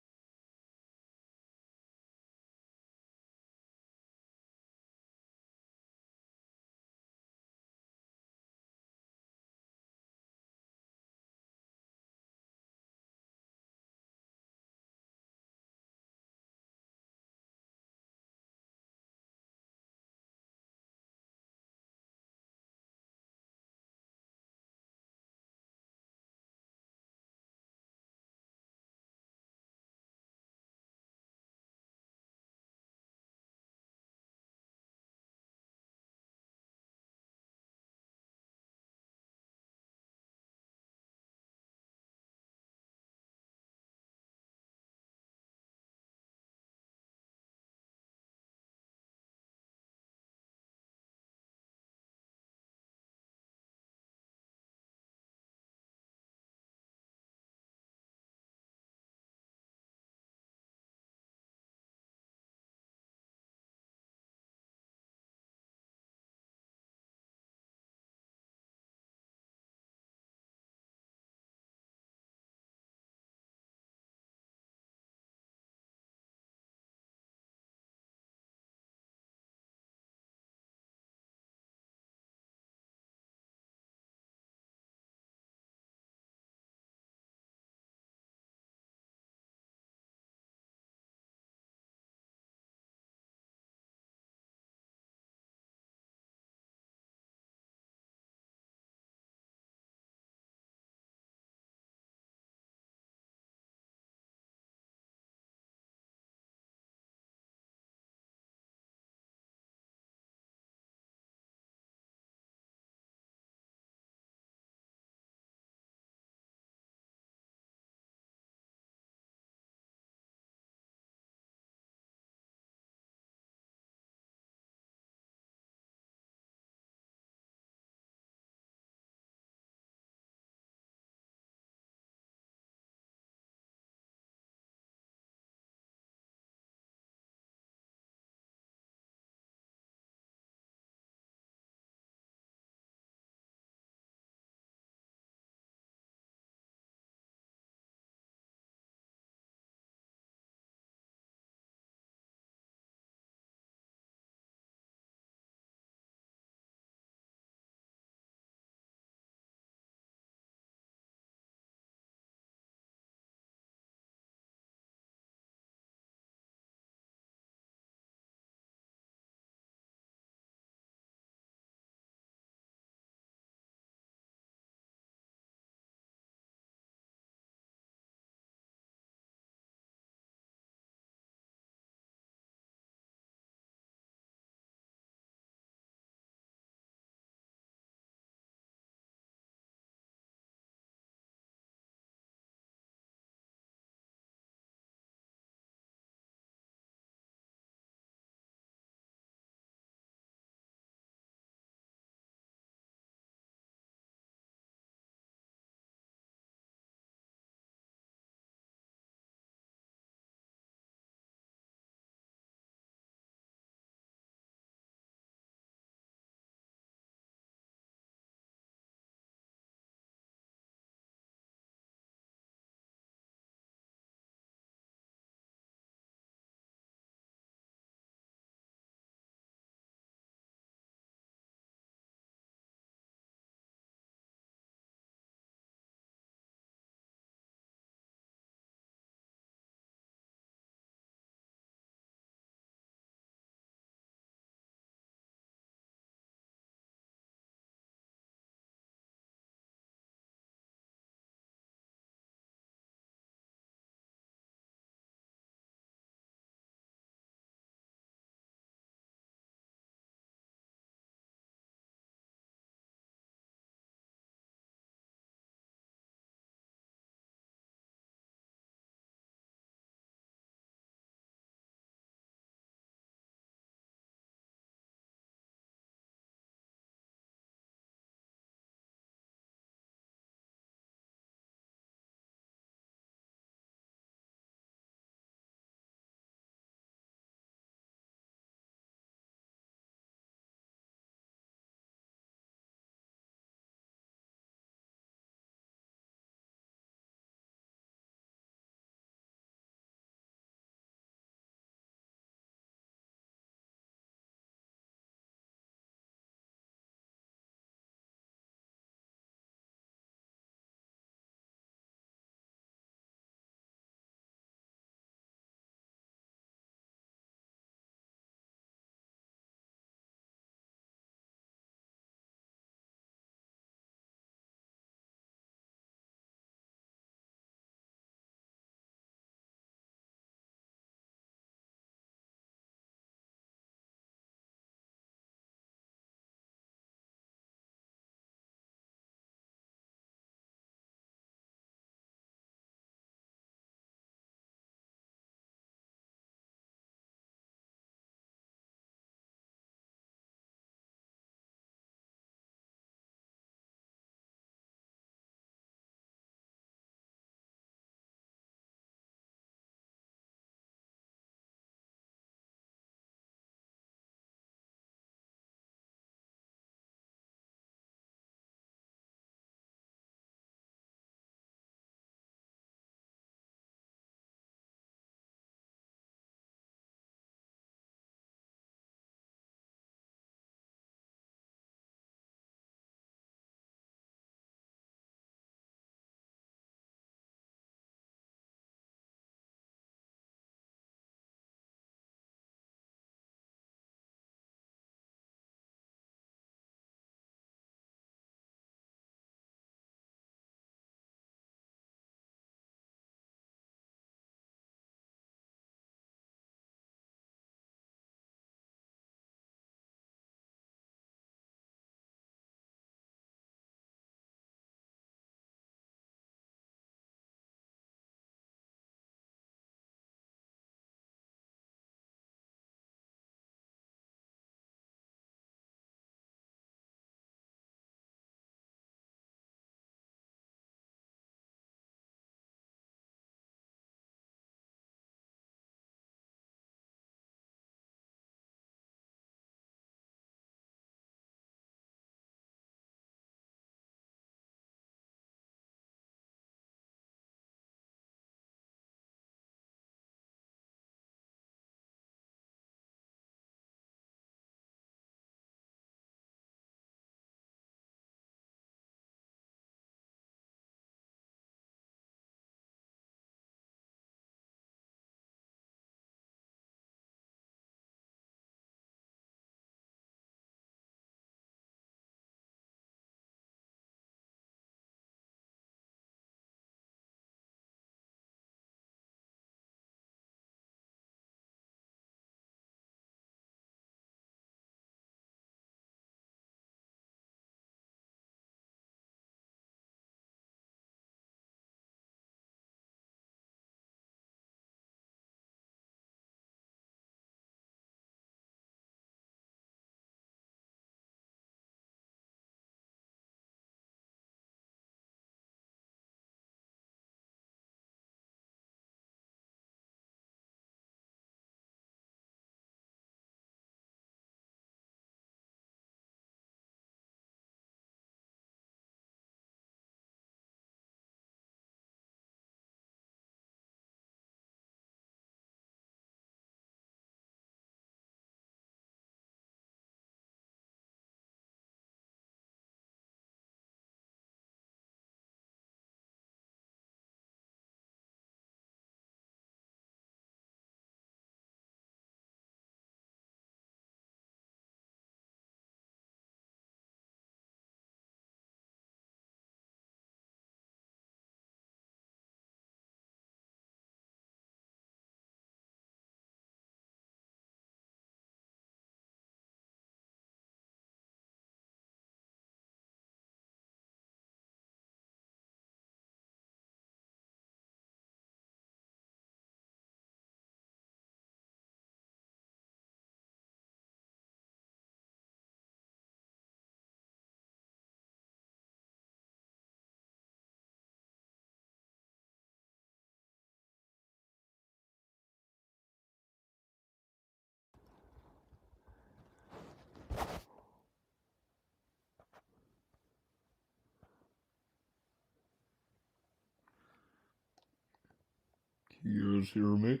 You guys hear me?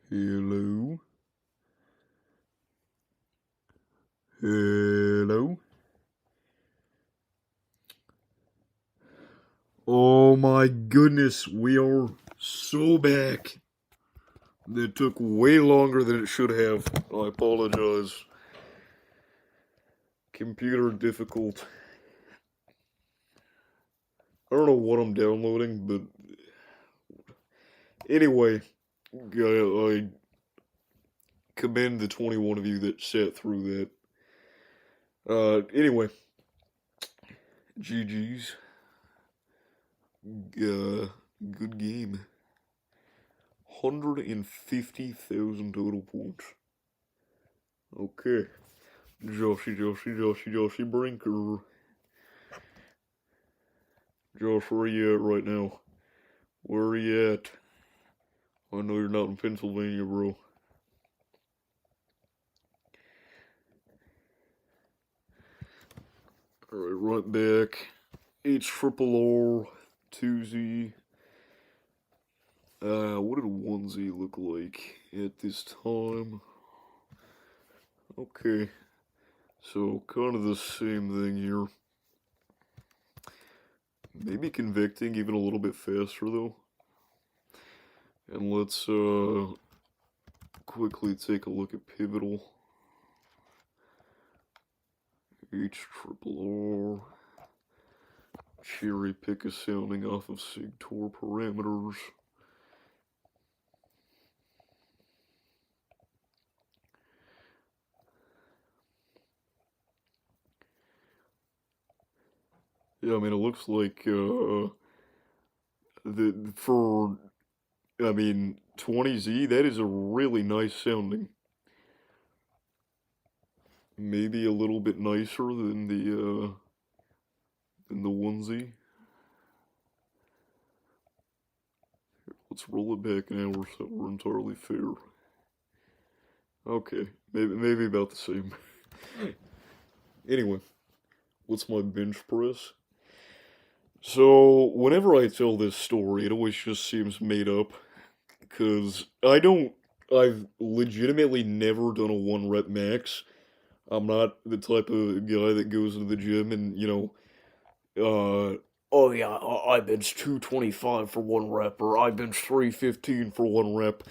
Hello? Hello? Oh my goodness, we are so back. That took way longer than it should have. I apologize. Computer difficult. I don't know what I'm downloading, but anyway, I commend the 21 of you that sat through that. Anyway, GG's. Good game. 150,000 total points. Okay. Joshy Brinker. Josh, where are you at right now? Where are you at? I know you're not in Pennsylvania, bro. Alright, right back. H-triple-R, 2Z. What did 1Z look like at this time? Okay. So, kind of the same thing here. Maybe convicting even a little bit faster, though. And let's, quickly take a look at Pivotal. H-triple-R. Cherry pick a sounding off of SIGTOR parameters. Yeah, I mean, it looks like, for 20Z, that is a really nice sounding. Maybe a little bit nicer than the 1Z. Let's roll it back an hour so we're entirely fair. Okay, maybe about the same. Anyway, what's my bench press? So, whenever I tell this story, it always just seems made up. Because I've legitimately never done a 1 rep max. I'm not the type of guy that goes to the gym and, oh yeah, I bench 225 for 1 rep, or I bench 315 for 1 rep.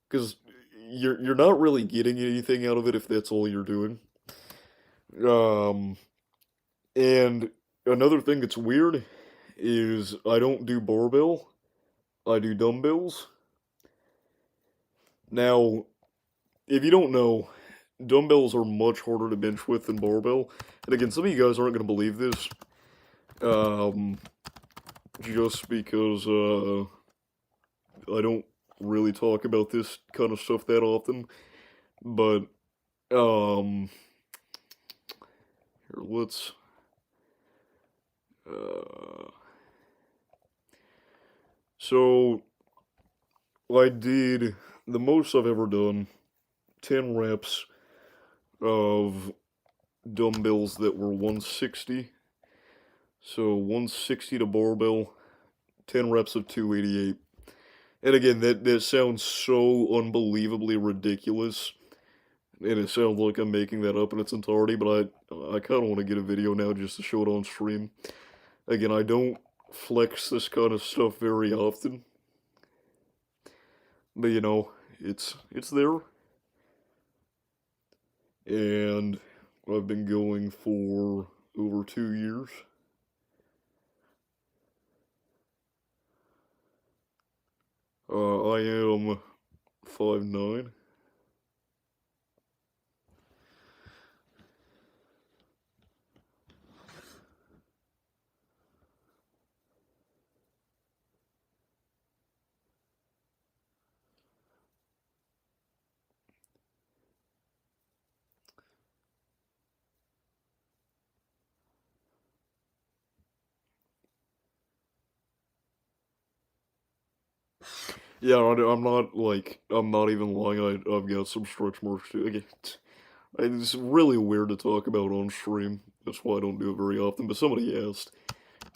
Because you're not really getting anything out of it if that's all you're doing. And another thing that's weird is I don't do barbell, I do dumbbells. Now, if you don't know, dumbbells are much harder to bench with than barbell. And again, some of you guys aren't going to believe this, just because I don't really talk about this kind of stuff that often. But, here, let's, so, I did the most I've ever done, 10 reps of dumbbells that were 160. So 160 to barbell, 10 reps of 288. And again, that sounds so unbelievably ridiculous. And it sounds like I'm making that up in its entirety, but I kind of want to get a video now just to show it on stream. Again, I don't flex this kind of stuff very often. But it's there. And I've been going for over 2 years. I am 5'9". Yeah, I'm not even lying. I've got some stretch marks too. Again, it's really weird to talk about on stream. That's why I don't do it very often. But somebody asked,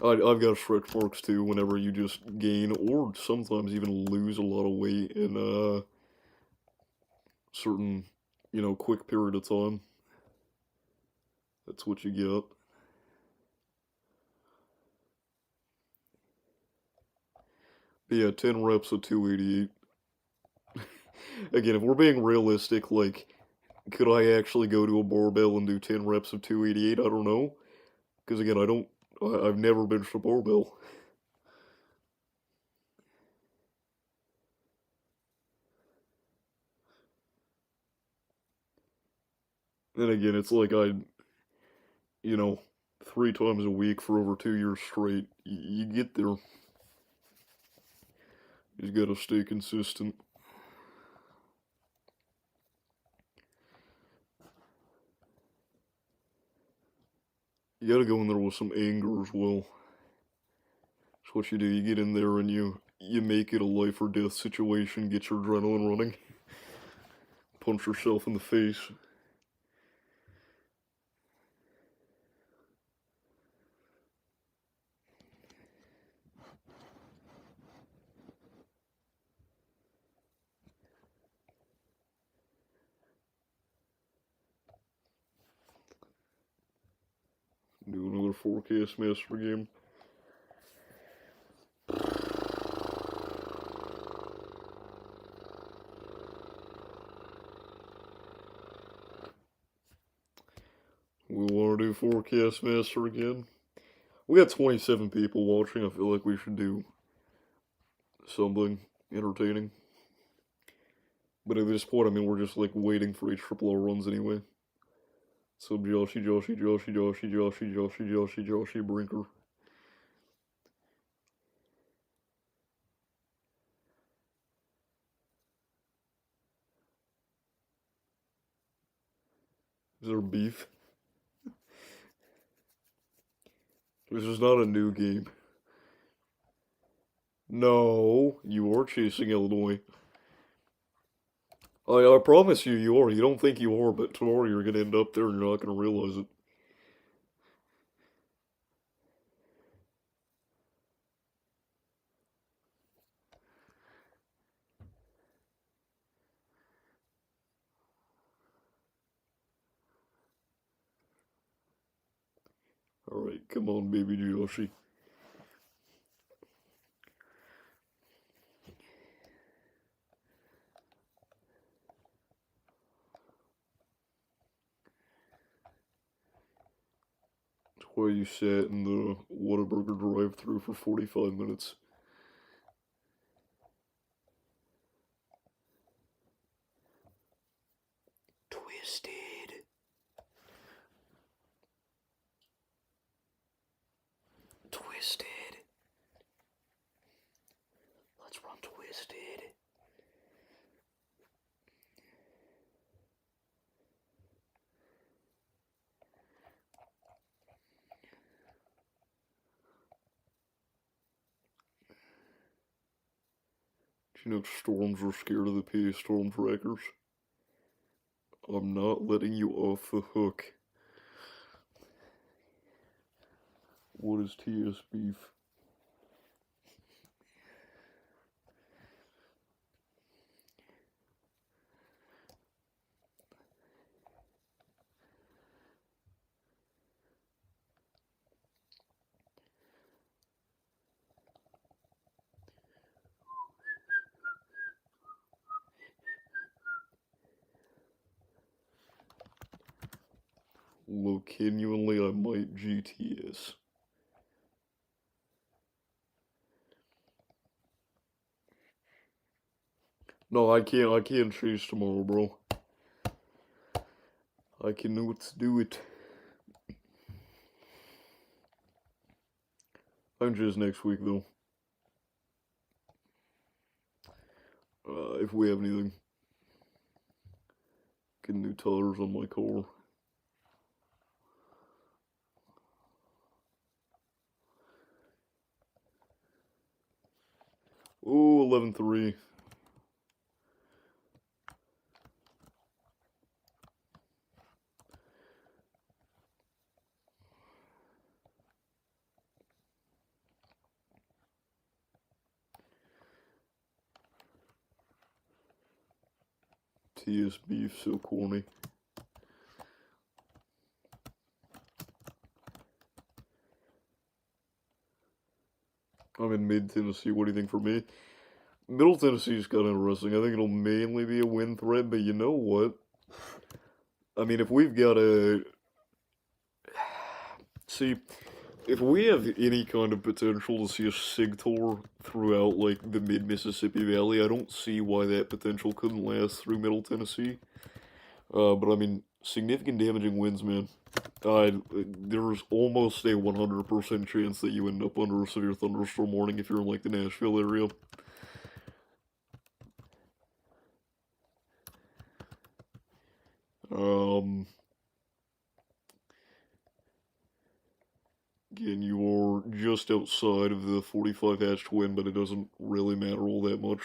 I've got stretch marks too whenever you just gain or sometimes even lose a lot of weight in a certain, quick period of time. That's what you get. But yeah, 10 reps of 288. Again, if we're being realistic, like, could I actually go to a barbell and do 10 reps of 288? I don't know. Because again, I've never benched a barbell. And again, it's like you know, 3 times a week for over 2 years straight. You get there. You just gotta stay consistent. You gotta go in there with some anger as well. That's what you do. You get in there and you make it a life or death situation. Get your adrenaline running. Punch yourself in the face. Do another forecast master game. We want to do forecast master again. We got 27 people watching. I feel like we should do something entertaining. But at this point, I mean, we're just like waiting for each triple R runs anyway. So Joshy Brinker. Is there beef? This is not a new game. No, you are chasing Illinois. I promise you, you are. You don't think you are, but tomorrow you're going to end up there and you're not going to realize it. Alright, come on, baby Yoshi. That's why you sat in the Whataburger drive-thru for 45 minutes. Twisted. Twisted. Let's run Twisted. Do you know storms are scared of the PA storm trackers? I'm not letting you off the hook. What is TS beef? Look, genuinely, I might GTS. No, I can't chase tomorrow, bro. I cannot do it. I'm just next week, though. If we have anything. Get new tires on my car. Oh, 11-3. TS beef, so corny. I'm in mid-Tennessee. What do you think for me? Middle Tennessee is kind of interesting. I think it'll mainly be a win threat, but you know what? I mean, if we've got a... See, if we have any kind of potential to see a SIG tour throughout, like, the mid-Mississippi Valley, I don't see why that potential couldn't last through Middle Tennessee. But I mean, significant damaging winds, man. There's almost a 100% chance that you end up under a severe thunderstorm warning if you're in, like, the Nashville area. Again, you are just outside of the 45 hatched wind, but it doesn't really matter all that much.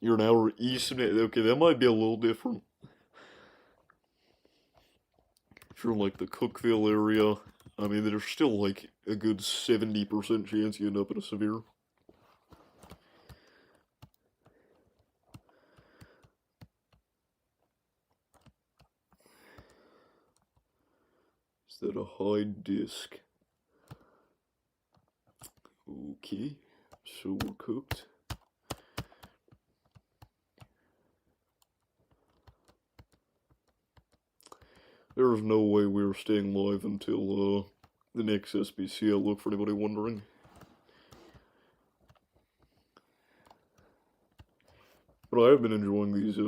You're an hour east of it. Okay, that might be a little different. If you're in, like, the Cookville area, I mean, there's still, like, a good 70% chance you end up in a severe. Is that a high disc? Okay, so we're cooked. There's no way we were staying live until the next SBC outlook, for anybody wondering. But I have been enjoying these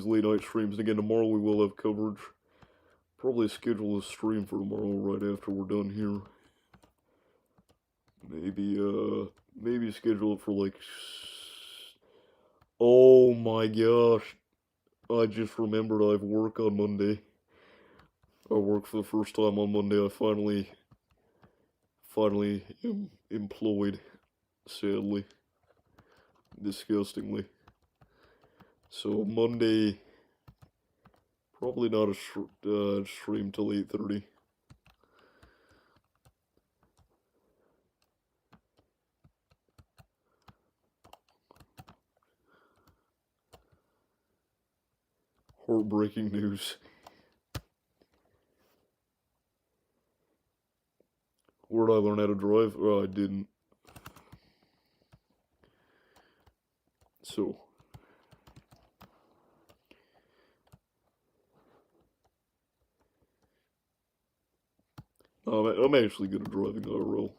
late night streams. Again, tomorrow we will have coverage. Probably schedule a stream for tomorrow right after we're done here. Maybe schedule it for like... Oh my gosh. I just remembered I have work on Monday. I work for the first time on Monday. I finally am employed, sadly. Disgustingly. So Monday, probably not a stream till 8:30. Heartbreaking news. Where did I learn how to drive? Oh, I didn't. So... I'm actually good at driving IRL.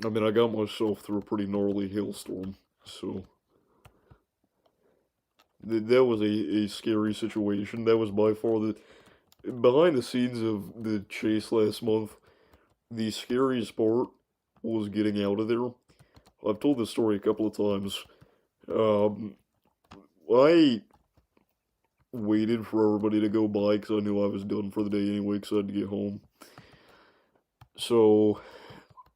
I mean, I got myself through a pretty gnarly hailstorm, so... That was a scary situation. That was by far the... Behind the scenes of the chase last month, the scariest part was getting out of there. I've told this story a couple of times. I waited for everybody to go by because I knew I was done for the day anyway because I had to get home. So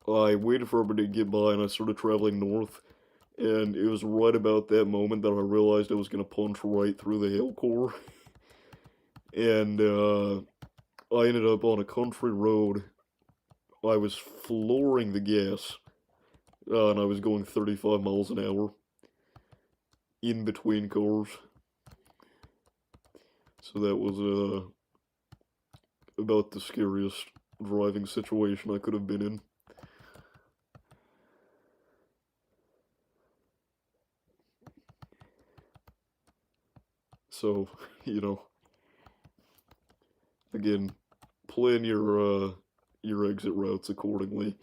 I waited for everybody to get by and I started traveling north. And it was right about that moment that I realized I was going to punch right through the hail core. And I ended up on a country road. I was flooring the gas. And I was going 35 miles an hour. In between cars. So that was about the scariest driving situation I could have been in. So, you know, again, plan your exit routes accordingly.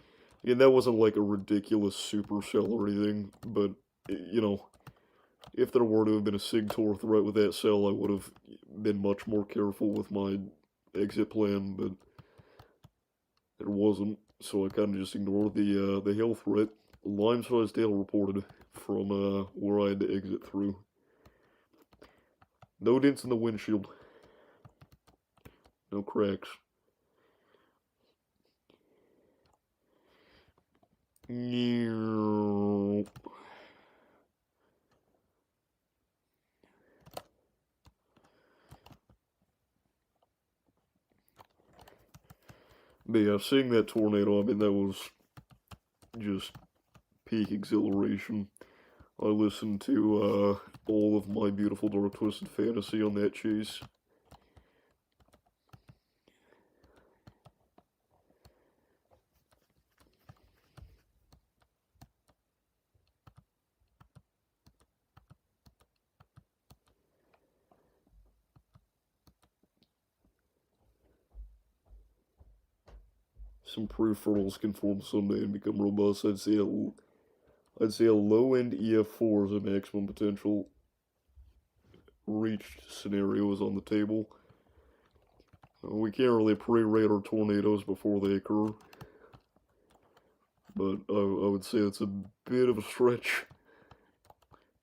Again, that wasn't like a ridiculous supercell or anything, but, you know, if there were to have been a SIG tour threat with that cell, I would have been much more careful with my exit plan, but there wasn't, so I kind of just ignored the hail threat. Lime-sized hail reported from where I had to exit through. No dents in the windshield. No cracks. But yeah, seeing that tornado, I mean, that was just peak exhilaration. I listened to all of My Beautiful Dark Twisted Fantasy on that chase. Some prefrontals can form someday and become robust. I'd say a low-end EF4 is a maximum potential reached scenario is on the table. We can't really pre-rate our tornadoes before they occur, but I would say it's a bit of a stretch.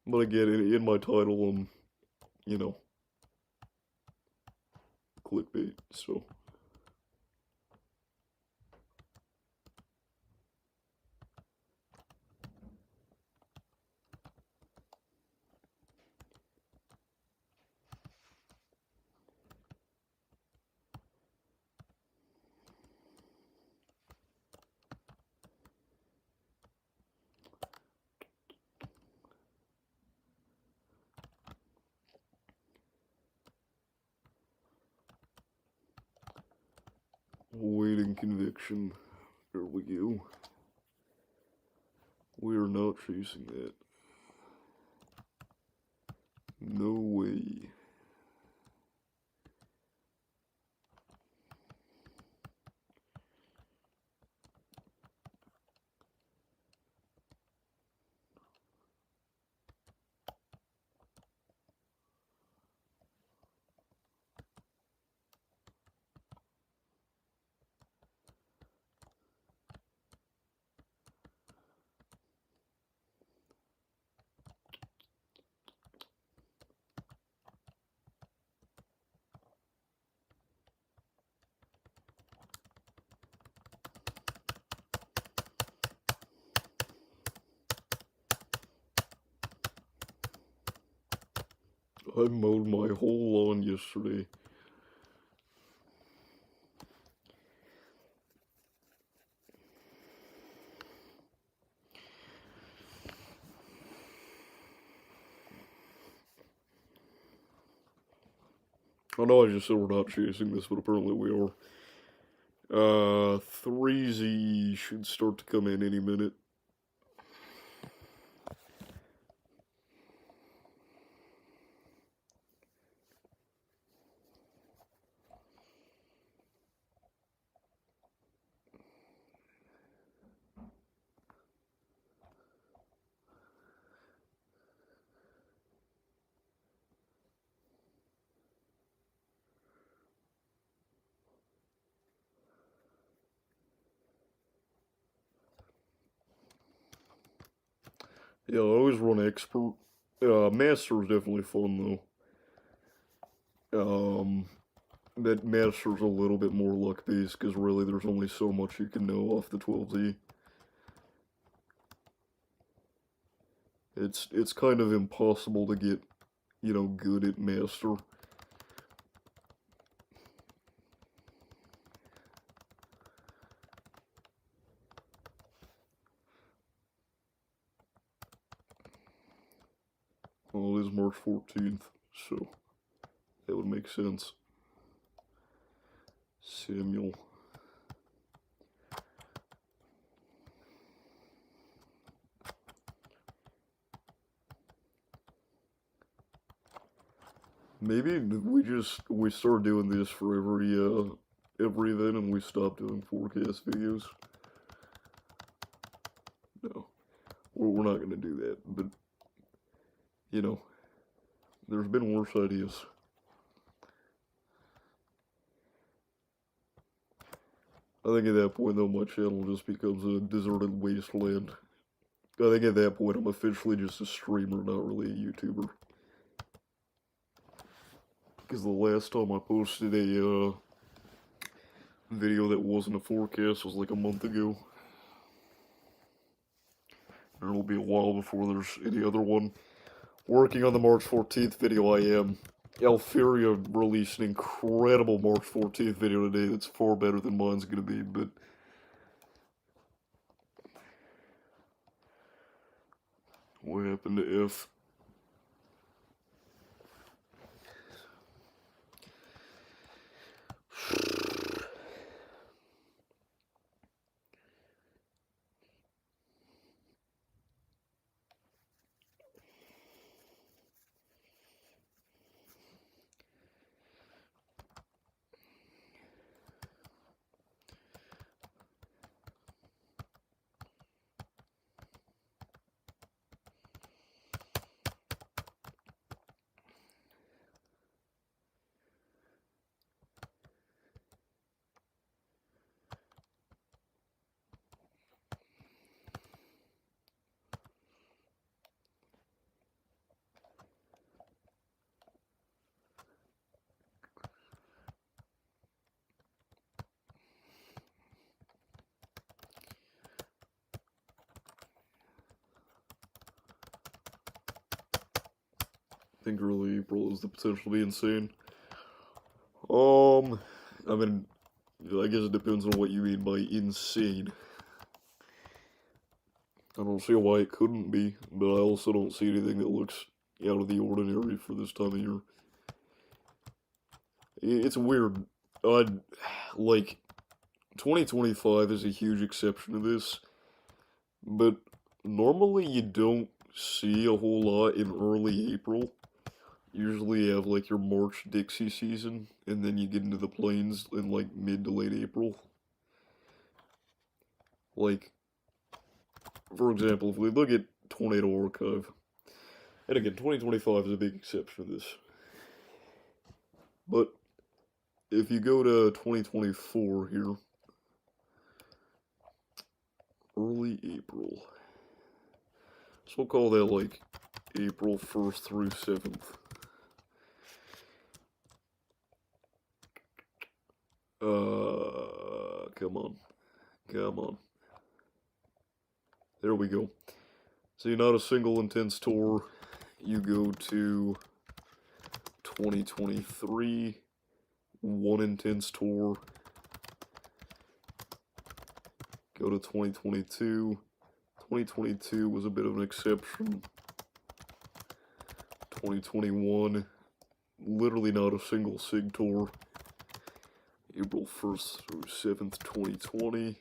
But again, in my title, you know, clickbait, so. Awaiting conviction. There we go. We are not chasing that. No way. I mowed my whole lawn yesterday. I know I just said we're not chasing this, but apparently we are. 3Z should start to come in any minute. Yeah, I always run expert. Master is definitely fun though. That Master's a little bit more luck based because really there's only so much you can know off the 12Z. It's kind of impossible to get, good at Master. Well, it is March 14th, so that would make sense. Samuel. Maybe we start doing this for every event and we stop doing forecast videos. No, we're not gonna do that. But there's been worse ideas. I think at that point though, my channel just becomes a deserted wasteland. I think at that point I'm officially just a streamer, not really a YouTuber. Because the last time I posted a video that wasn't a forecast was like a month ago. And it'll be a while before there's any other one. Working on the March 14th video, I am. Alferia released an incredible March 14th video today that's far better than mine's gonna be, but What happened to F? I think early April has the potential to be insane. I mean, I guess it depends on what you mean by insane. I don't see why it couldn't be, but I also don't see anything that looks out of the ordinary for this time of year. It's weird. Like, 2025 is a huge exception to this, but normally you don't see a whole lot in early April. Usually you have like your March Dixie season, and then you get into the plains in like mid to late April. Like, for example, if we look at Tornado Archive, and again, 2025 is a big exception to this. But if you go to 2024 here, early April, so we'll call that like April 1st through 7th. Come on. Come on. There we go. So you're not a single intense tour. You go to 2023, one intense tour. Go to 2022. 2022 was a bit of an exception. 2021, literally not a single SIG tour. April 1st through 7th, 2020,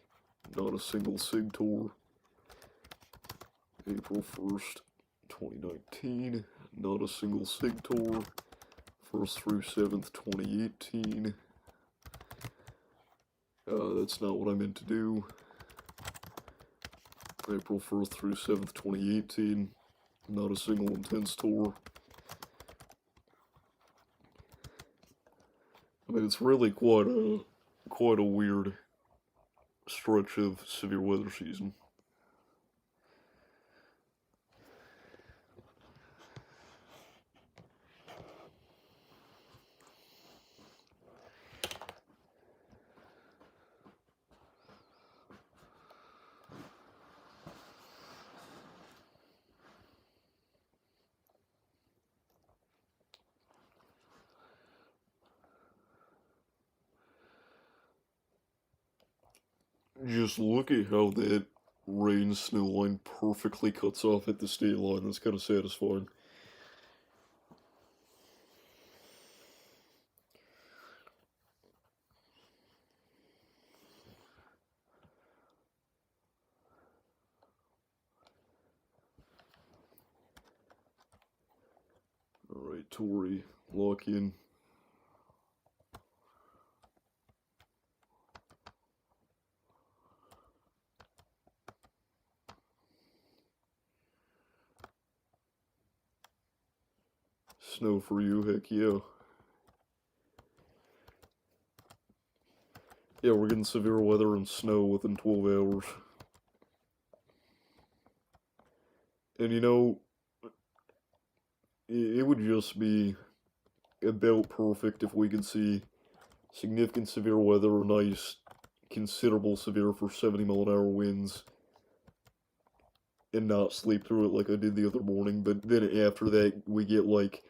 not a single SIG tour. April 1st, 2019, not a single SIG tour. 1st through 7th, 2018. That's not what I meant to do. April 1st through 7th, 2018, not a single intense tour. I mean, it's really quite a weird stretch of severe weather season. Just look at how that rain snow line perfectly cuts off at the state line. That's kind of satisfying. Alright, Tori, lock in. Snow for you, heck yeah. Yeah, we're getting severe weather and snow within 12 hours. And you know, it would just be about perfect if we could see significant severe weather or nice, considerable severe for 70-mile-an-hour winds and not sleep through it like I did the other morning. But then after that, we get like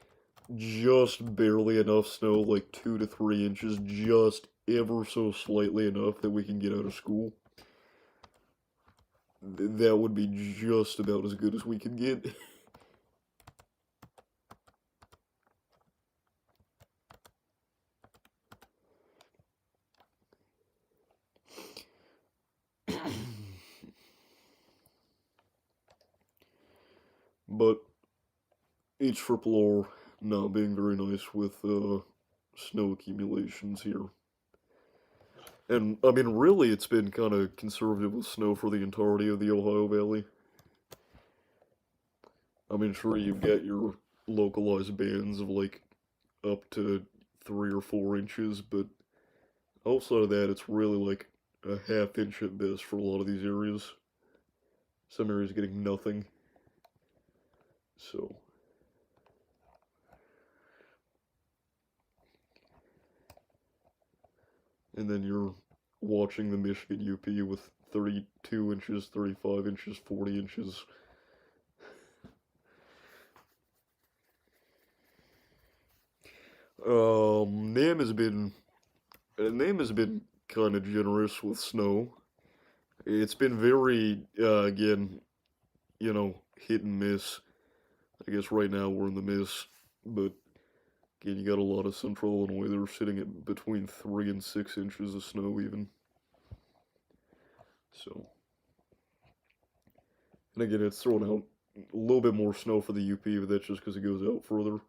just barely enough snow, like 2 to 3 inches, just ever so slightly enough that we can get out of school. that would be just about as good as we could get. But each triple R not being very nice with snow accumulations here. And, I mean, really, it's been kind of conservative with snow for the entirety of the Ohio Valley. I mean, sure, you've got your localized bands of, like, up to 3 or 4 inches, but outside of that, it's really, like, a ½ inch at best for a lot of these areas. Some areas getting nothing. So... And then you're watching the Michigan UP with 32 inches, 35 inches, 40 inches. NAM has been kind of generous with snow. It's been very again, hit and miss. I guess right now we're in the miss, but again, you got a lot of central Illinois that are sitting at between 3 and 6 inches of snow even. So, and again, it's throwing out a little bit more snow for the UP, but that's just because it goes out further.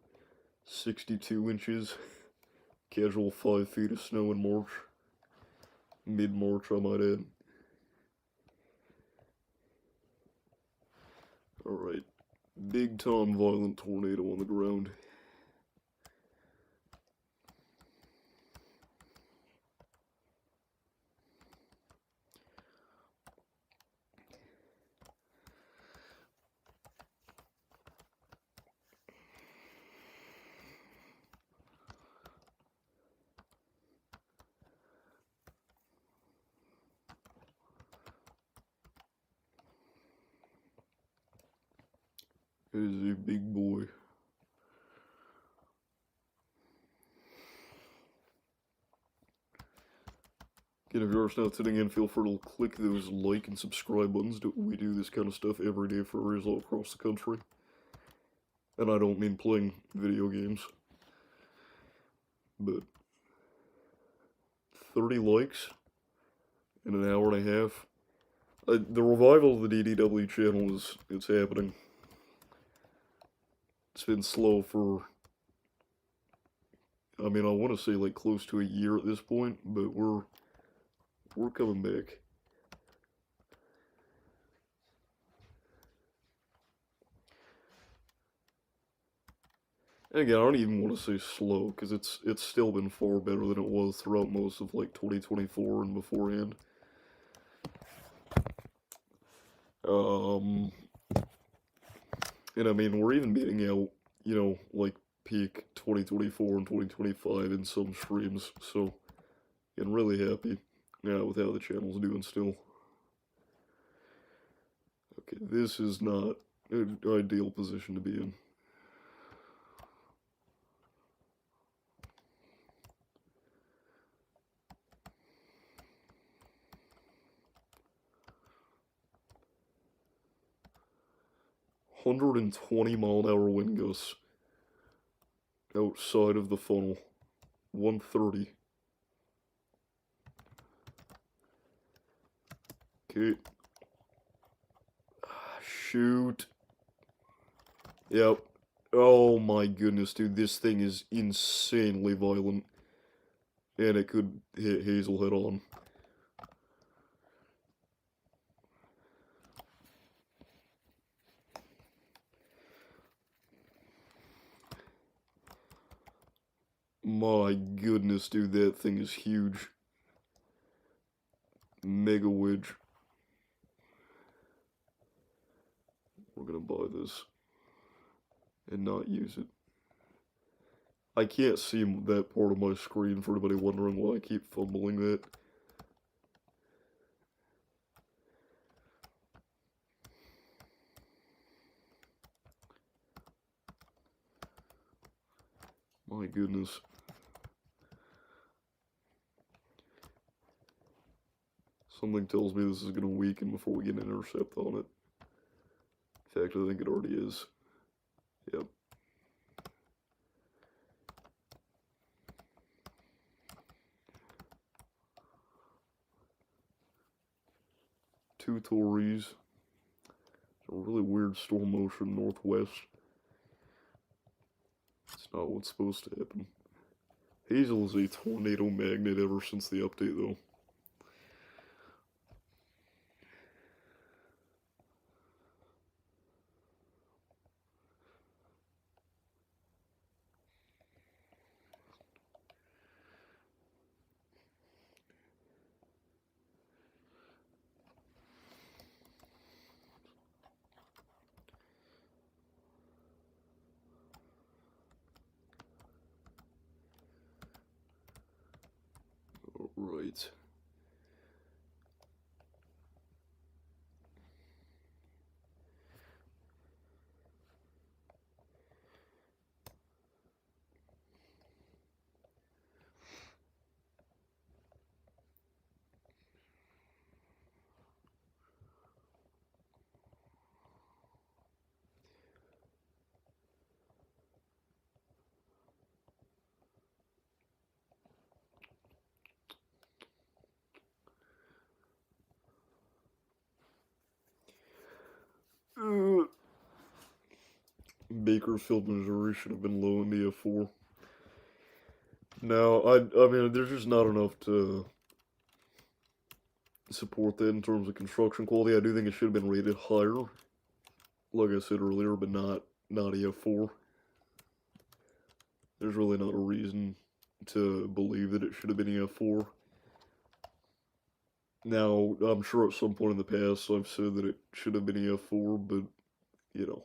62 inches. Casual 5 feet of snow in March. Mid-March, I might add. Alright. Big Tom violent tornado on the ground. It is a big boy. Again, if you're now tuning in, feel free to click those like and subscribe buttons. We do this kind of stuff every day for areas all across the country. And I don't mean playing video games. But 30 likes in an hour and a half. The revival of the DDW channel it's happening. It's been slow for, I mean, I want to say like close to a year at this point, but we're coming back. And again, I don't even want to say slow, because it's still been far better than it was throughout most of like 2024 and beforehand. And I mean, we're even beating out, like peak 2024 and 2025 in some streams, so I'm really happy with how the channel's doing still. Okay, this is not an ideal position to be in. $120-mile-an-hour wind gusts outside of the funnel. 130. Okay. Shoot. Yep. Oh my goodness, dude. This thing is insanely violent. And it could hit Hazel head on. My goodness, dude, that thing is huge. Mega wedge. We're gonna buy this and not use it. I can't see that part of my screen for anybody wondering why I keep fumbling that. My goodness. Something tells me this is going to weaken before we get an intercept on it. In fact, I think it already is. Yep. Two Tories. A really weird storm motion northwest. It's not what's supposed to happen. Hazel is a tornado magnet ever since the update, though. Right. Bakersfield, Missouri should have been low in the F4. Now, I mean, there's just not enough to support that in terms of construction quality. I do think it should have been rated higher, like I said earlier, but not a F4. There's really not a reason to believe that it should have been a F4. Now, I'm sure at some point in the past I've said that it should have been a F4, but, you know.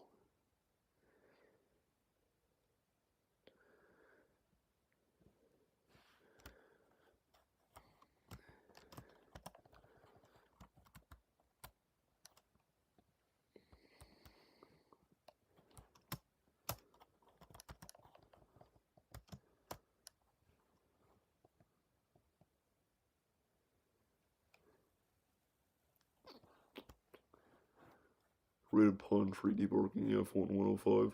Rated punch, redebarking F1 105.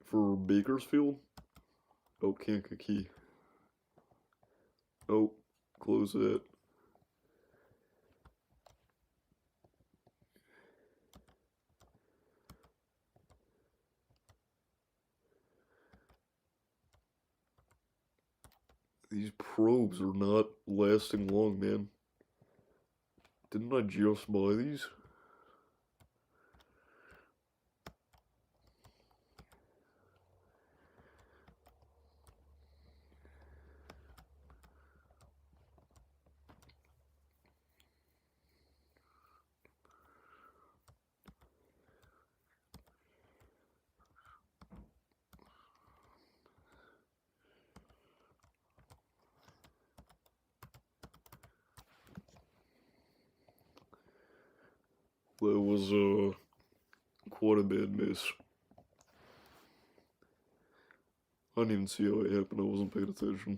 For Bakersfield? Oh, Kankakee. Oh, close that. These probes are not lasting long, man. Didn't I just buy these? That was, quite a bad miss. I didn't even see how it happened, I wasn't paying attention.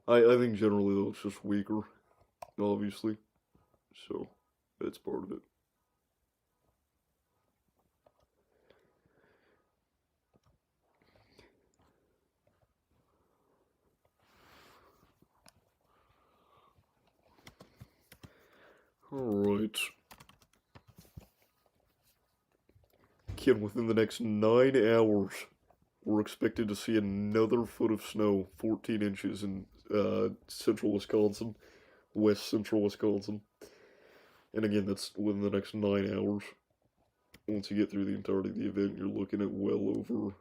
I think generally, though, it's just weaker, obviously. So, that's part of it. Alright. Again, within the next 9 hours, we're expected to see another foot of snow, 14 inches in central Wisconsin, west central Wisconsin. And again, that's within the next 9 hours. Once you get through the entirety of the event, you're looking at well over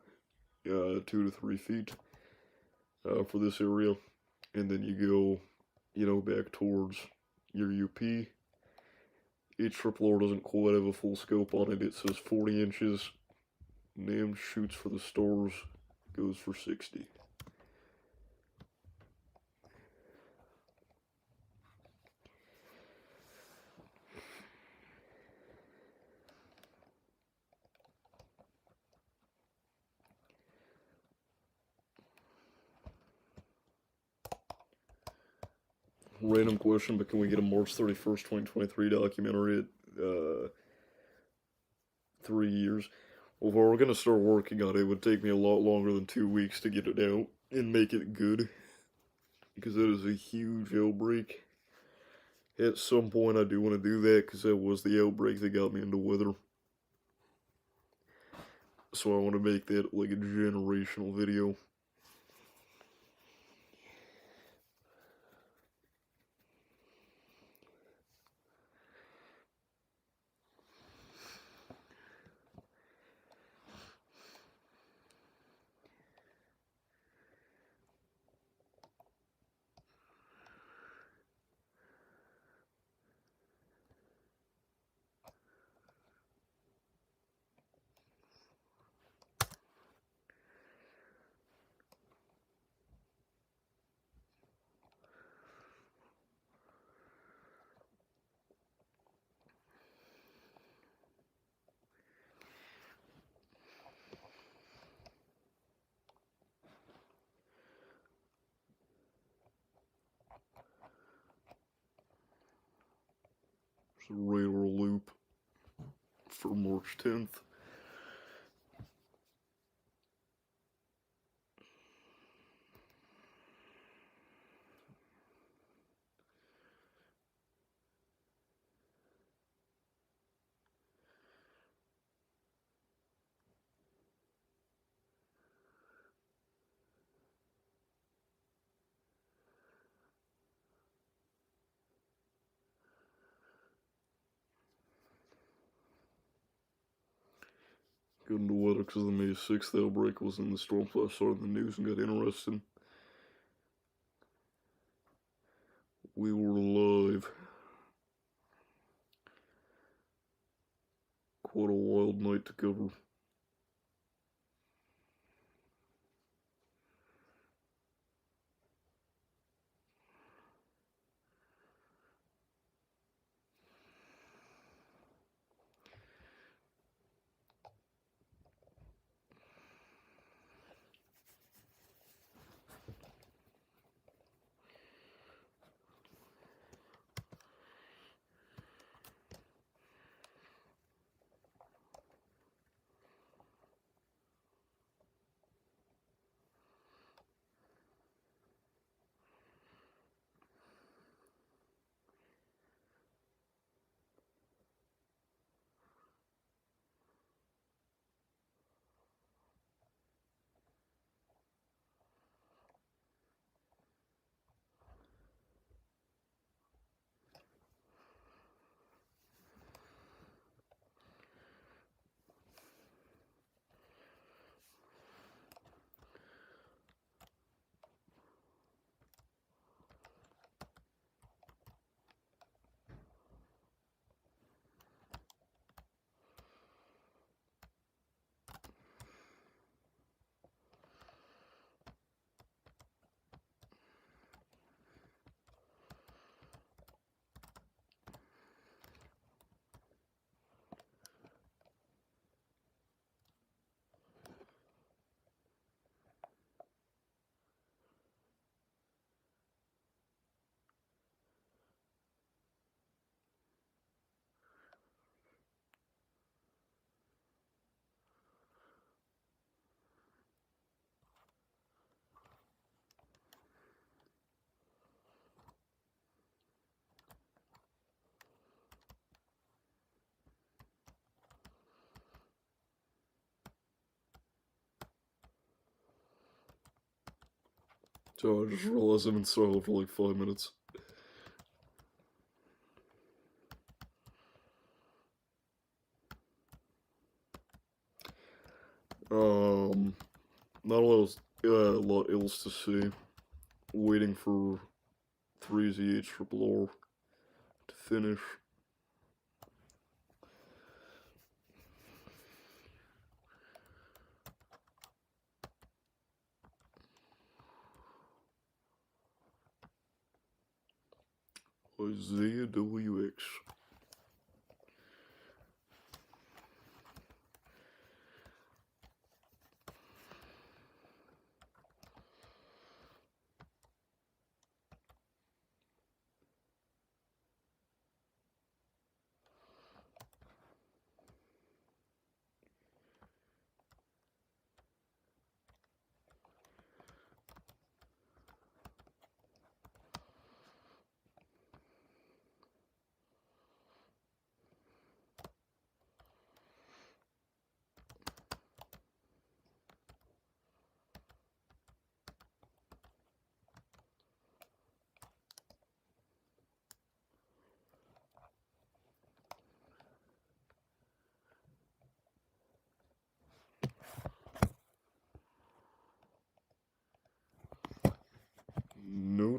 2 to 3 feet for this area. And then you go, you know, back towards your UP. H-triple-R doesn't quite have a full scope on it. It says 40 inches. NAM shoots for the stars, goes for 60. Random question, but can we get a March 31st, 2023 documentary at 3 years? Well, if I were going to start working on it, it would take me a lot longer than 2 weeks to get it out and make it good. Because that is a huge outbreak. At some point, I do want to do that because that was the outbreak that got me into weather. So I want to make that like a generational video. There's a radar loop for March 10th. Got into weather because the May 6th outbreak was in the storm, so I saw it in the news and got interested. We were live. Quite a wild night to cover. So I just realized I've been silent for like 5 minutes. Not a lot else to see. Waiting for 3ZH for Blower to finish. Isaiah WX.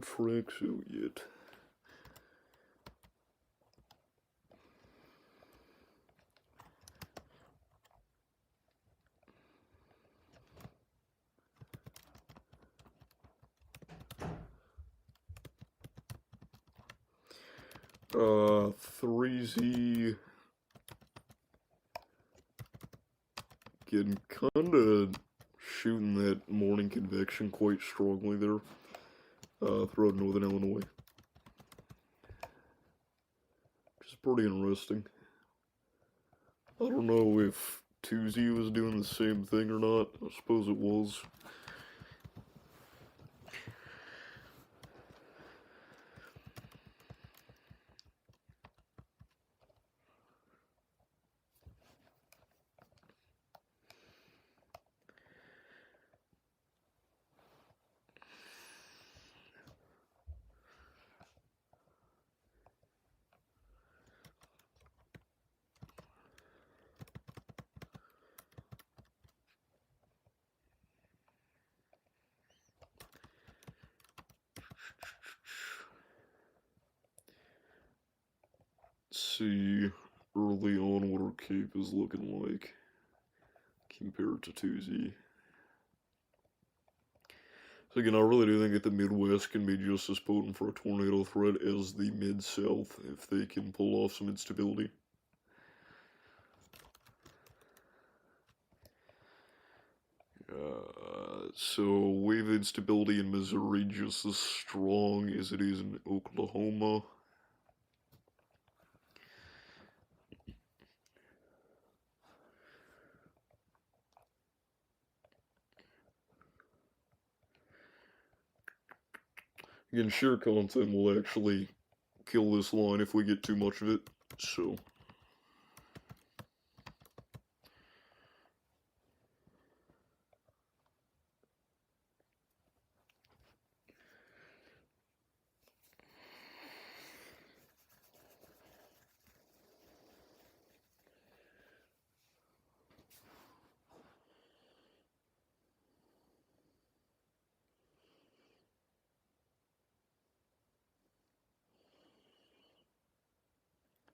not Frank's out yet. Uh, 3Z getting kinda shooting that morning convection quite strongly there throughout Northern Illinois. Which is pretty interesting. I don't know if 2Z was doing the same thing or not. I suppose it was. See early on what our cape is looking like compared to 2Z. So again, I really do think that the Midwest can be just as potent for a tornado threat as the Mid-South if they can pull off some instability. So wave instability in Missouri just as strong as it is in Oklahoma. Again, shear content will actually kill this line if we get too much of it, so...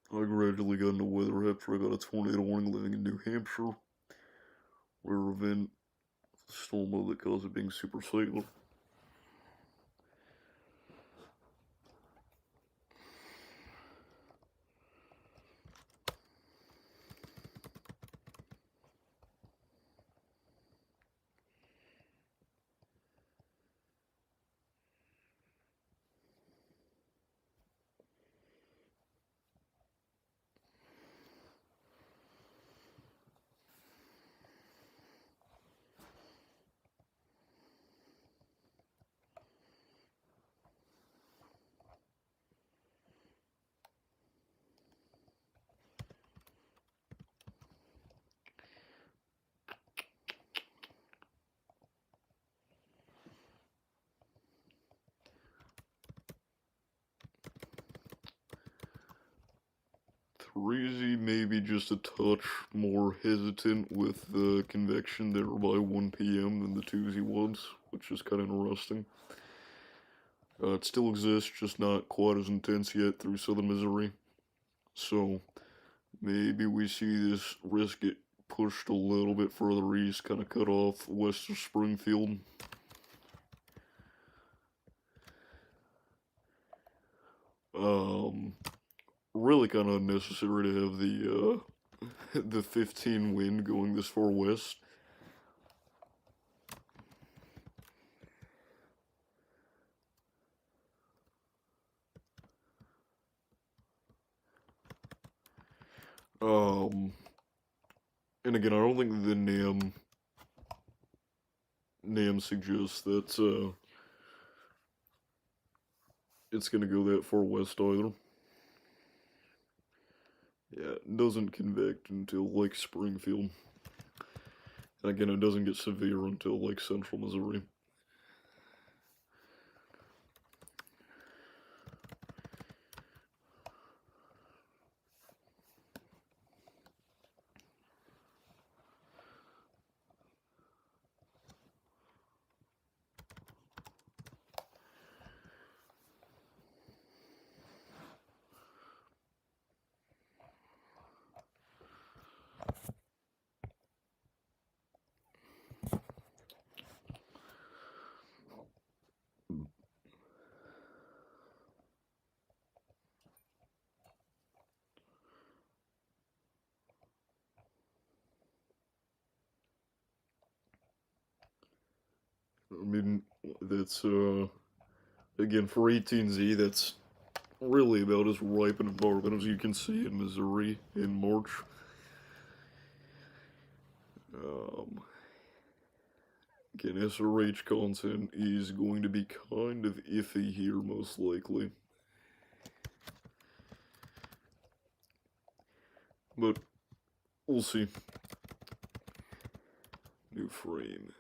I gradually got into weather after I got a tornado warning living in New Hampshire. Rare event, storm mode that caused it being super sailor. Crazy, maybe just a touch more hesitant with the convection there by 1 p.m. than the 2Z was, which is kind of interesting. It still exists, just not quite as intense yet through southern Missouri. So maybe we see this risk get pushed a little bit further east, kind of cut off west of Springfield. Really kind of unnecessary to have the the 15 wind going this far west. And again, I don't think the NAM suggests that it's gonna go that far west either. Yeah, it doesn't convect until like Springfield. And again, it doesn't get severe until like central Missouri. I mean, that's, again, for 18Z, that's really about as ripe an environment as you can see in Missouri in March. Um, Again, SRH content is going to be kind of iffy here, most likely. But we'll see. New frame.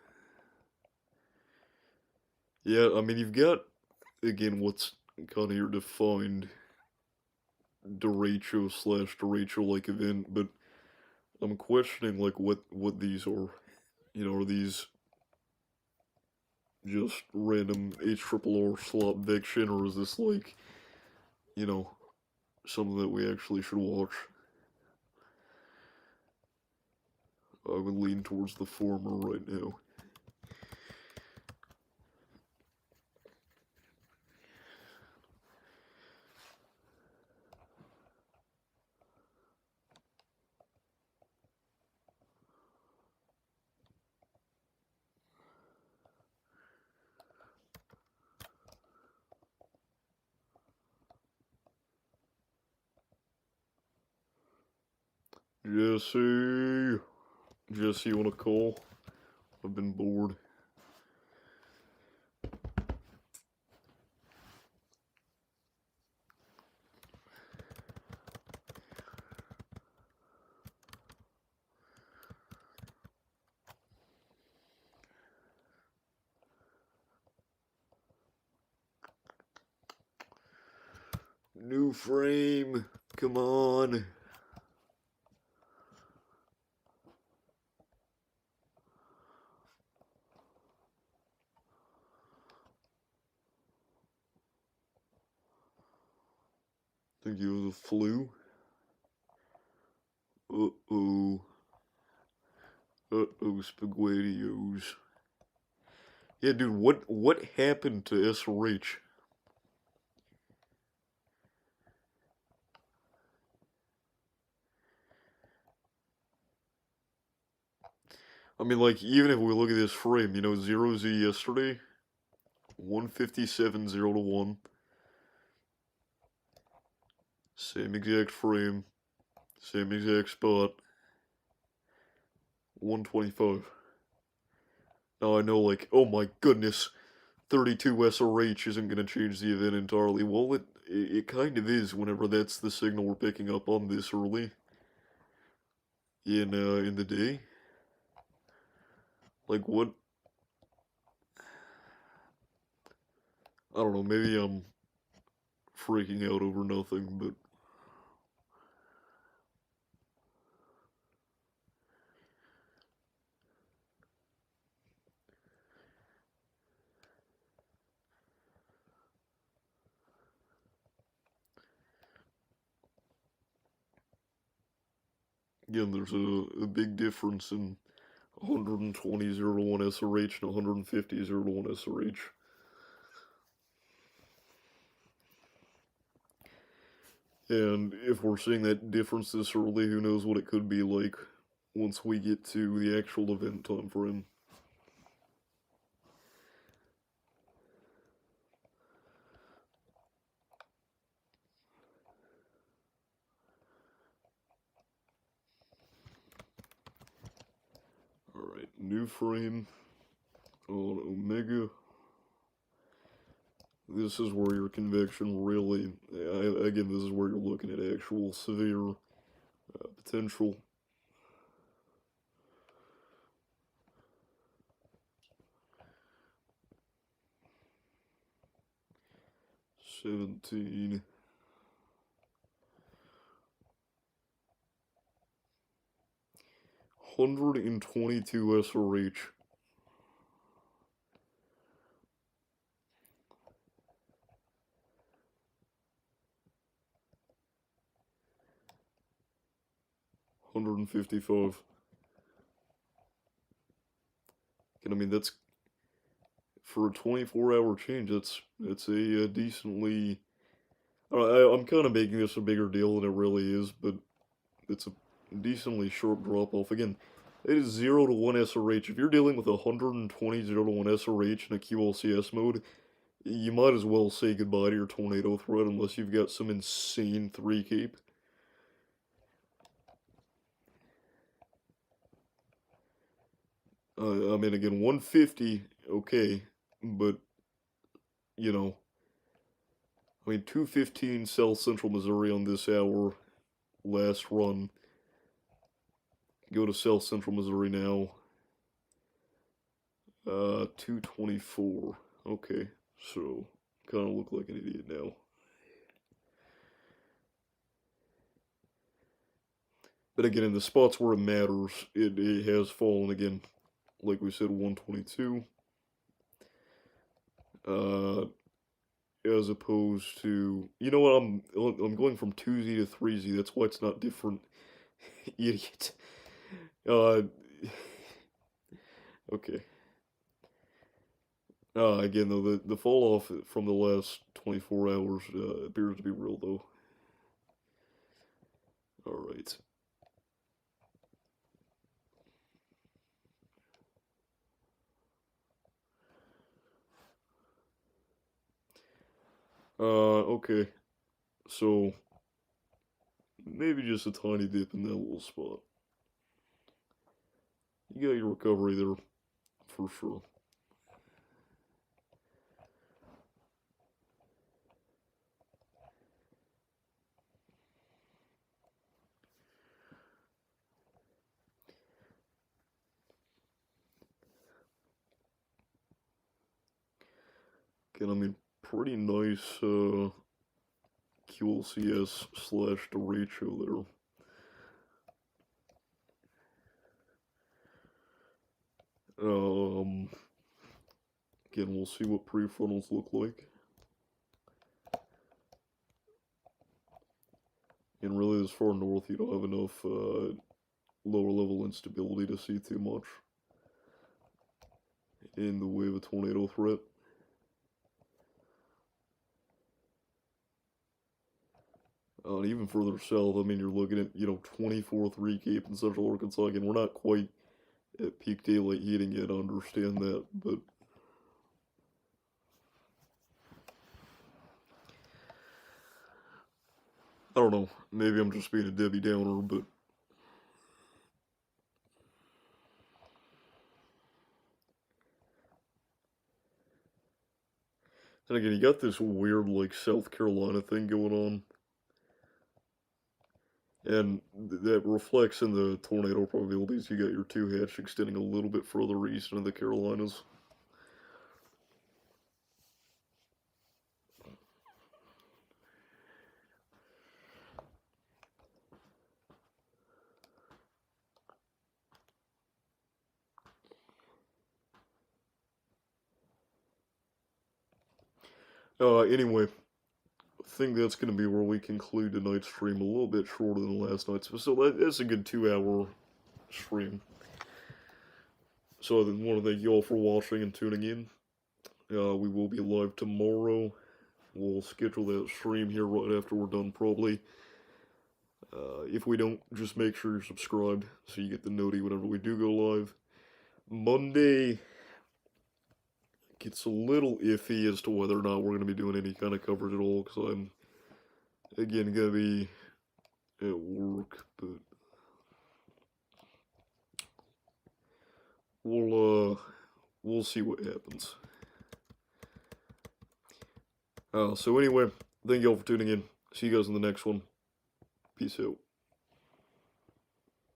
Yeah, I mean, you've got, again, what's kind of your defined derecho slash derecho-like event, but I'm questioning, like, what these are. You know, are these just random HRRR slot Viction, or is this, like, you know, something that we actually should watch? I would lean towards the former right now. Jesse, Jesse, you want to call? I've been bored. New frame, come on. Think it was a flu? Uh-oh. Uh-oh, SpaghettiOs. Yeah, dude, what happened to SRH? I mean, like, even if we look at this frame, you know, 0Z yesterday, 157, 0 to 1. Same exact frame, same exact spot, 125. Now I know, like, oh my goodness, 32 SRH isn't going to change the event entirely. Well, it kind of is whenever that's the signal we're picking up on this early in the day. Like, what? I don't know, maybe I'm freaking out over nothing, but again, there's a big difference in 120 0 to 1 SRH and 150 0 to 1 SRH. And if we're seeing that difference this early, who knows what it could be like once we get to the actual event time frame. Alright, new frame on Omega. This is where your convection really, again, this is where you're looking at actual severe potential. $17. 122 SRH. $155. And I mean, that's for a 24-hour change. That's a decently. I'm kind of making this a bigger deal than it really is, but it's a decently short drop off. Again, It is 0 to 1 SRH. If you're dealing with 120 0 to 1 SRH in a QLCS mode, you might as well say goodbye to your tornado threat unless you've got some insane 3 cape. I mean, again, 150, okay, but, you know, I mean, 215 South Central Missouri on this hour, last run. Go to South Central Missouri now. 224. Okay, so kind of look like an idiot now. But again, in the spots where it matters, it has fallen again. Like we said, 122. As opposed to, you know what? I'm going from 2Z to 3Z. That's why it's not different. Idiot. Okay. Again, though, the fall off from the last 24 hours appears to be real, though. All right. Okay. So, maybe just a tiny dip in that little spot. You got your recovery there, for sure. Again, I mean, pretty nice, QLCS / derecho there. Again, we'll see what prefrontals look like. And really, this far north, you don't have enough lower level instability to see too much in the way of a tornado threat. And even further south, I mean, you're looking at, 24 3 Cape in central Arkansas. Again, we're not quite at peak daylight heating yet, I understand that, but I don't know. Maybe I'm just being a Debbie Downer, but then again, you got this weird, like, South Carolina thing going on. And that reflects in the tornado probabilities. You got your 2 hatch extending a little bit further east into the Carolinas. Anyway, I think that's going to be where we conclude tonight's stream. A little bit shorter than last night's, so that's a good 2-hour stream. So I want to thank you all for watching and tuning in. We will be live tomorrow. We'll schedule that stream here right after we're done, probably. If we don't, just make sure you're subscribed so you get the noti whenever we do go live. Monday gets a little iffy as to whether or not we're going to be doing any kind of coverage at all, because I'm, again, going to be at work, but we'll see what happens. So anyway, thank you all for tuning in. See you guys in the next one. Peace out.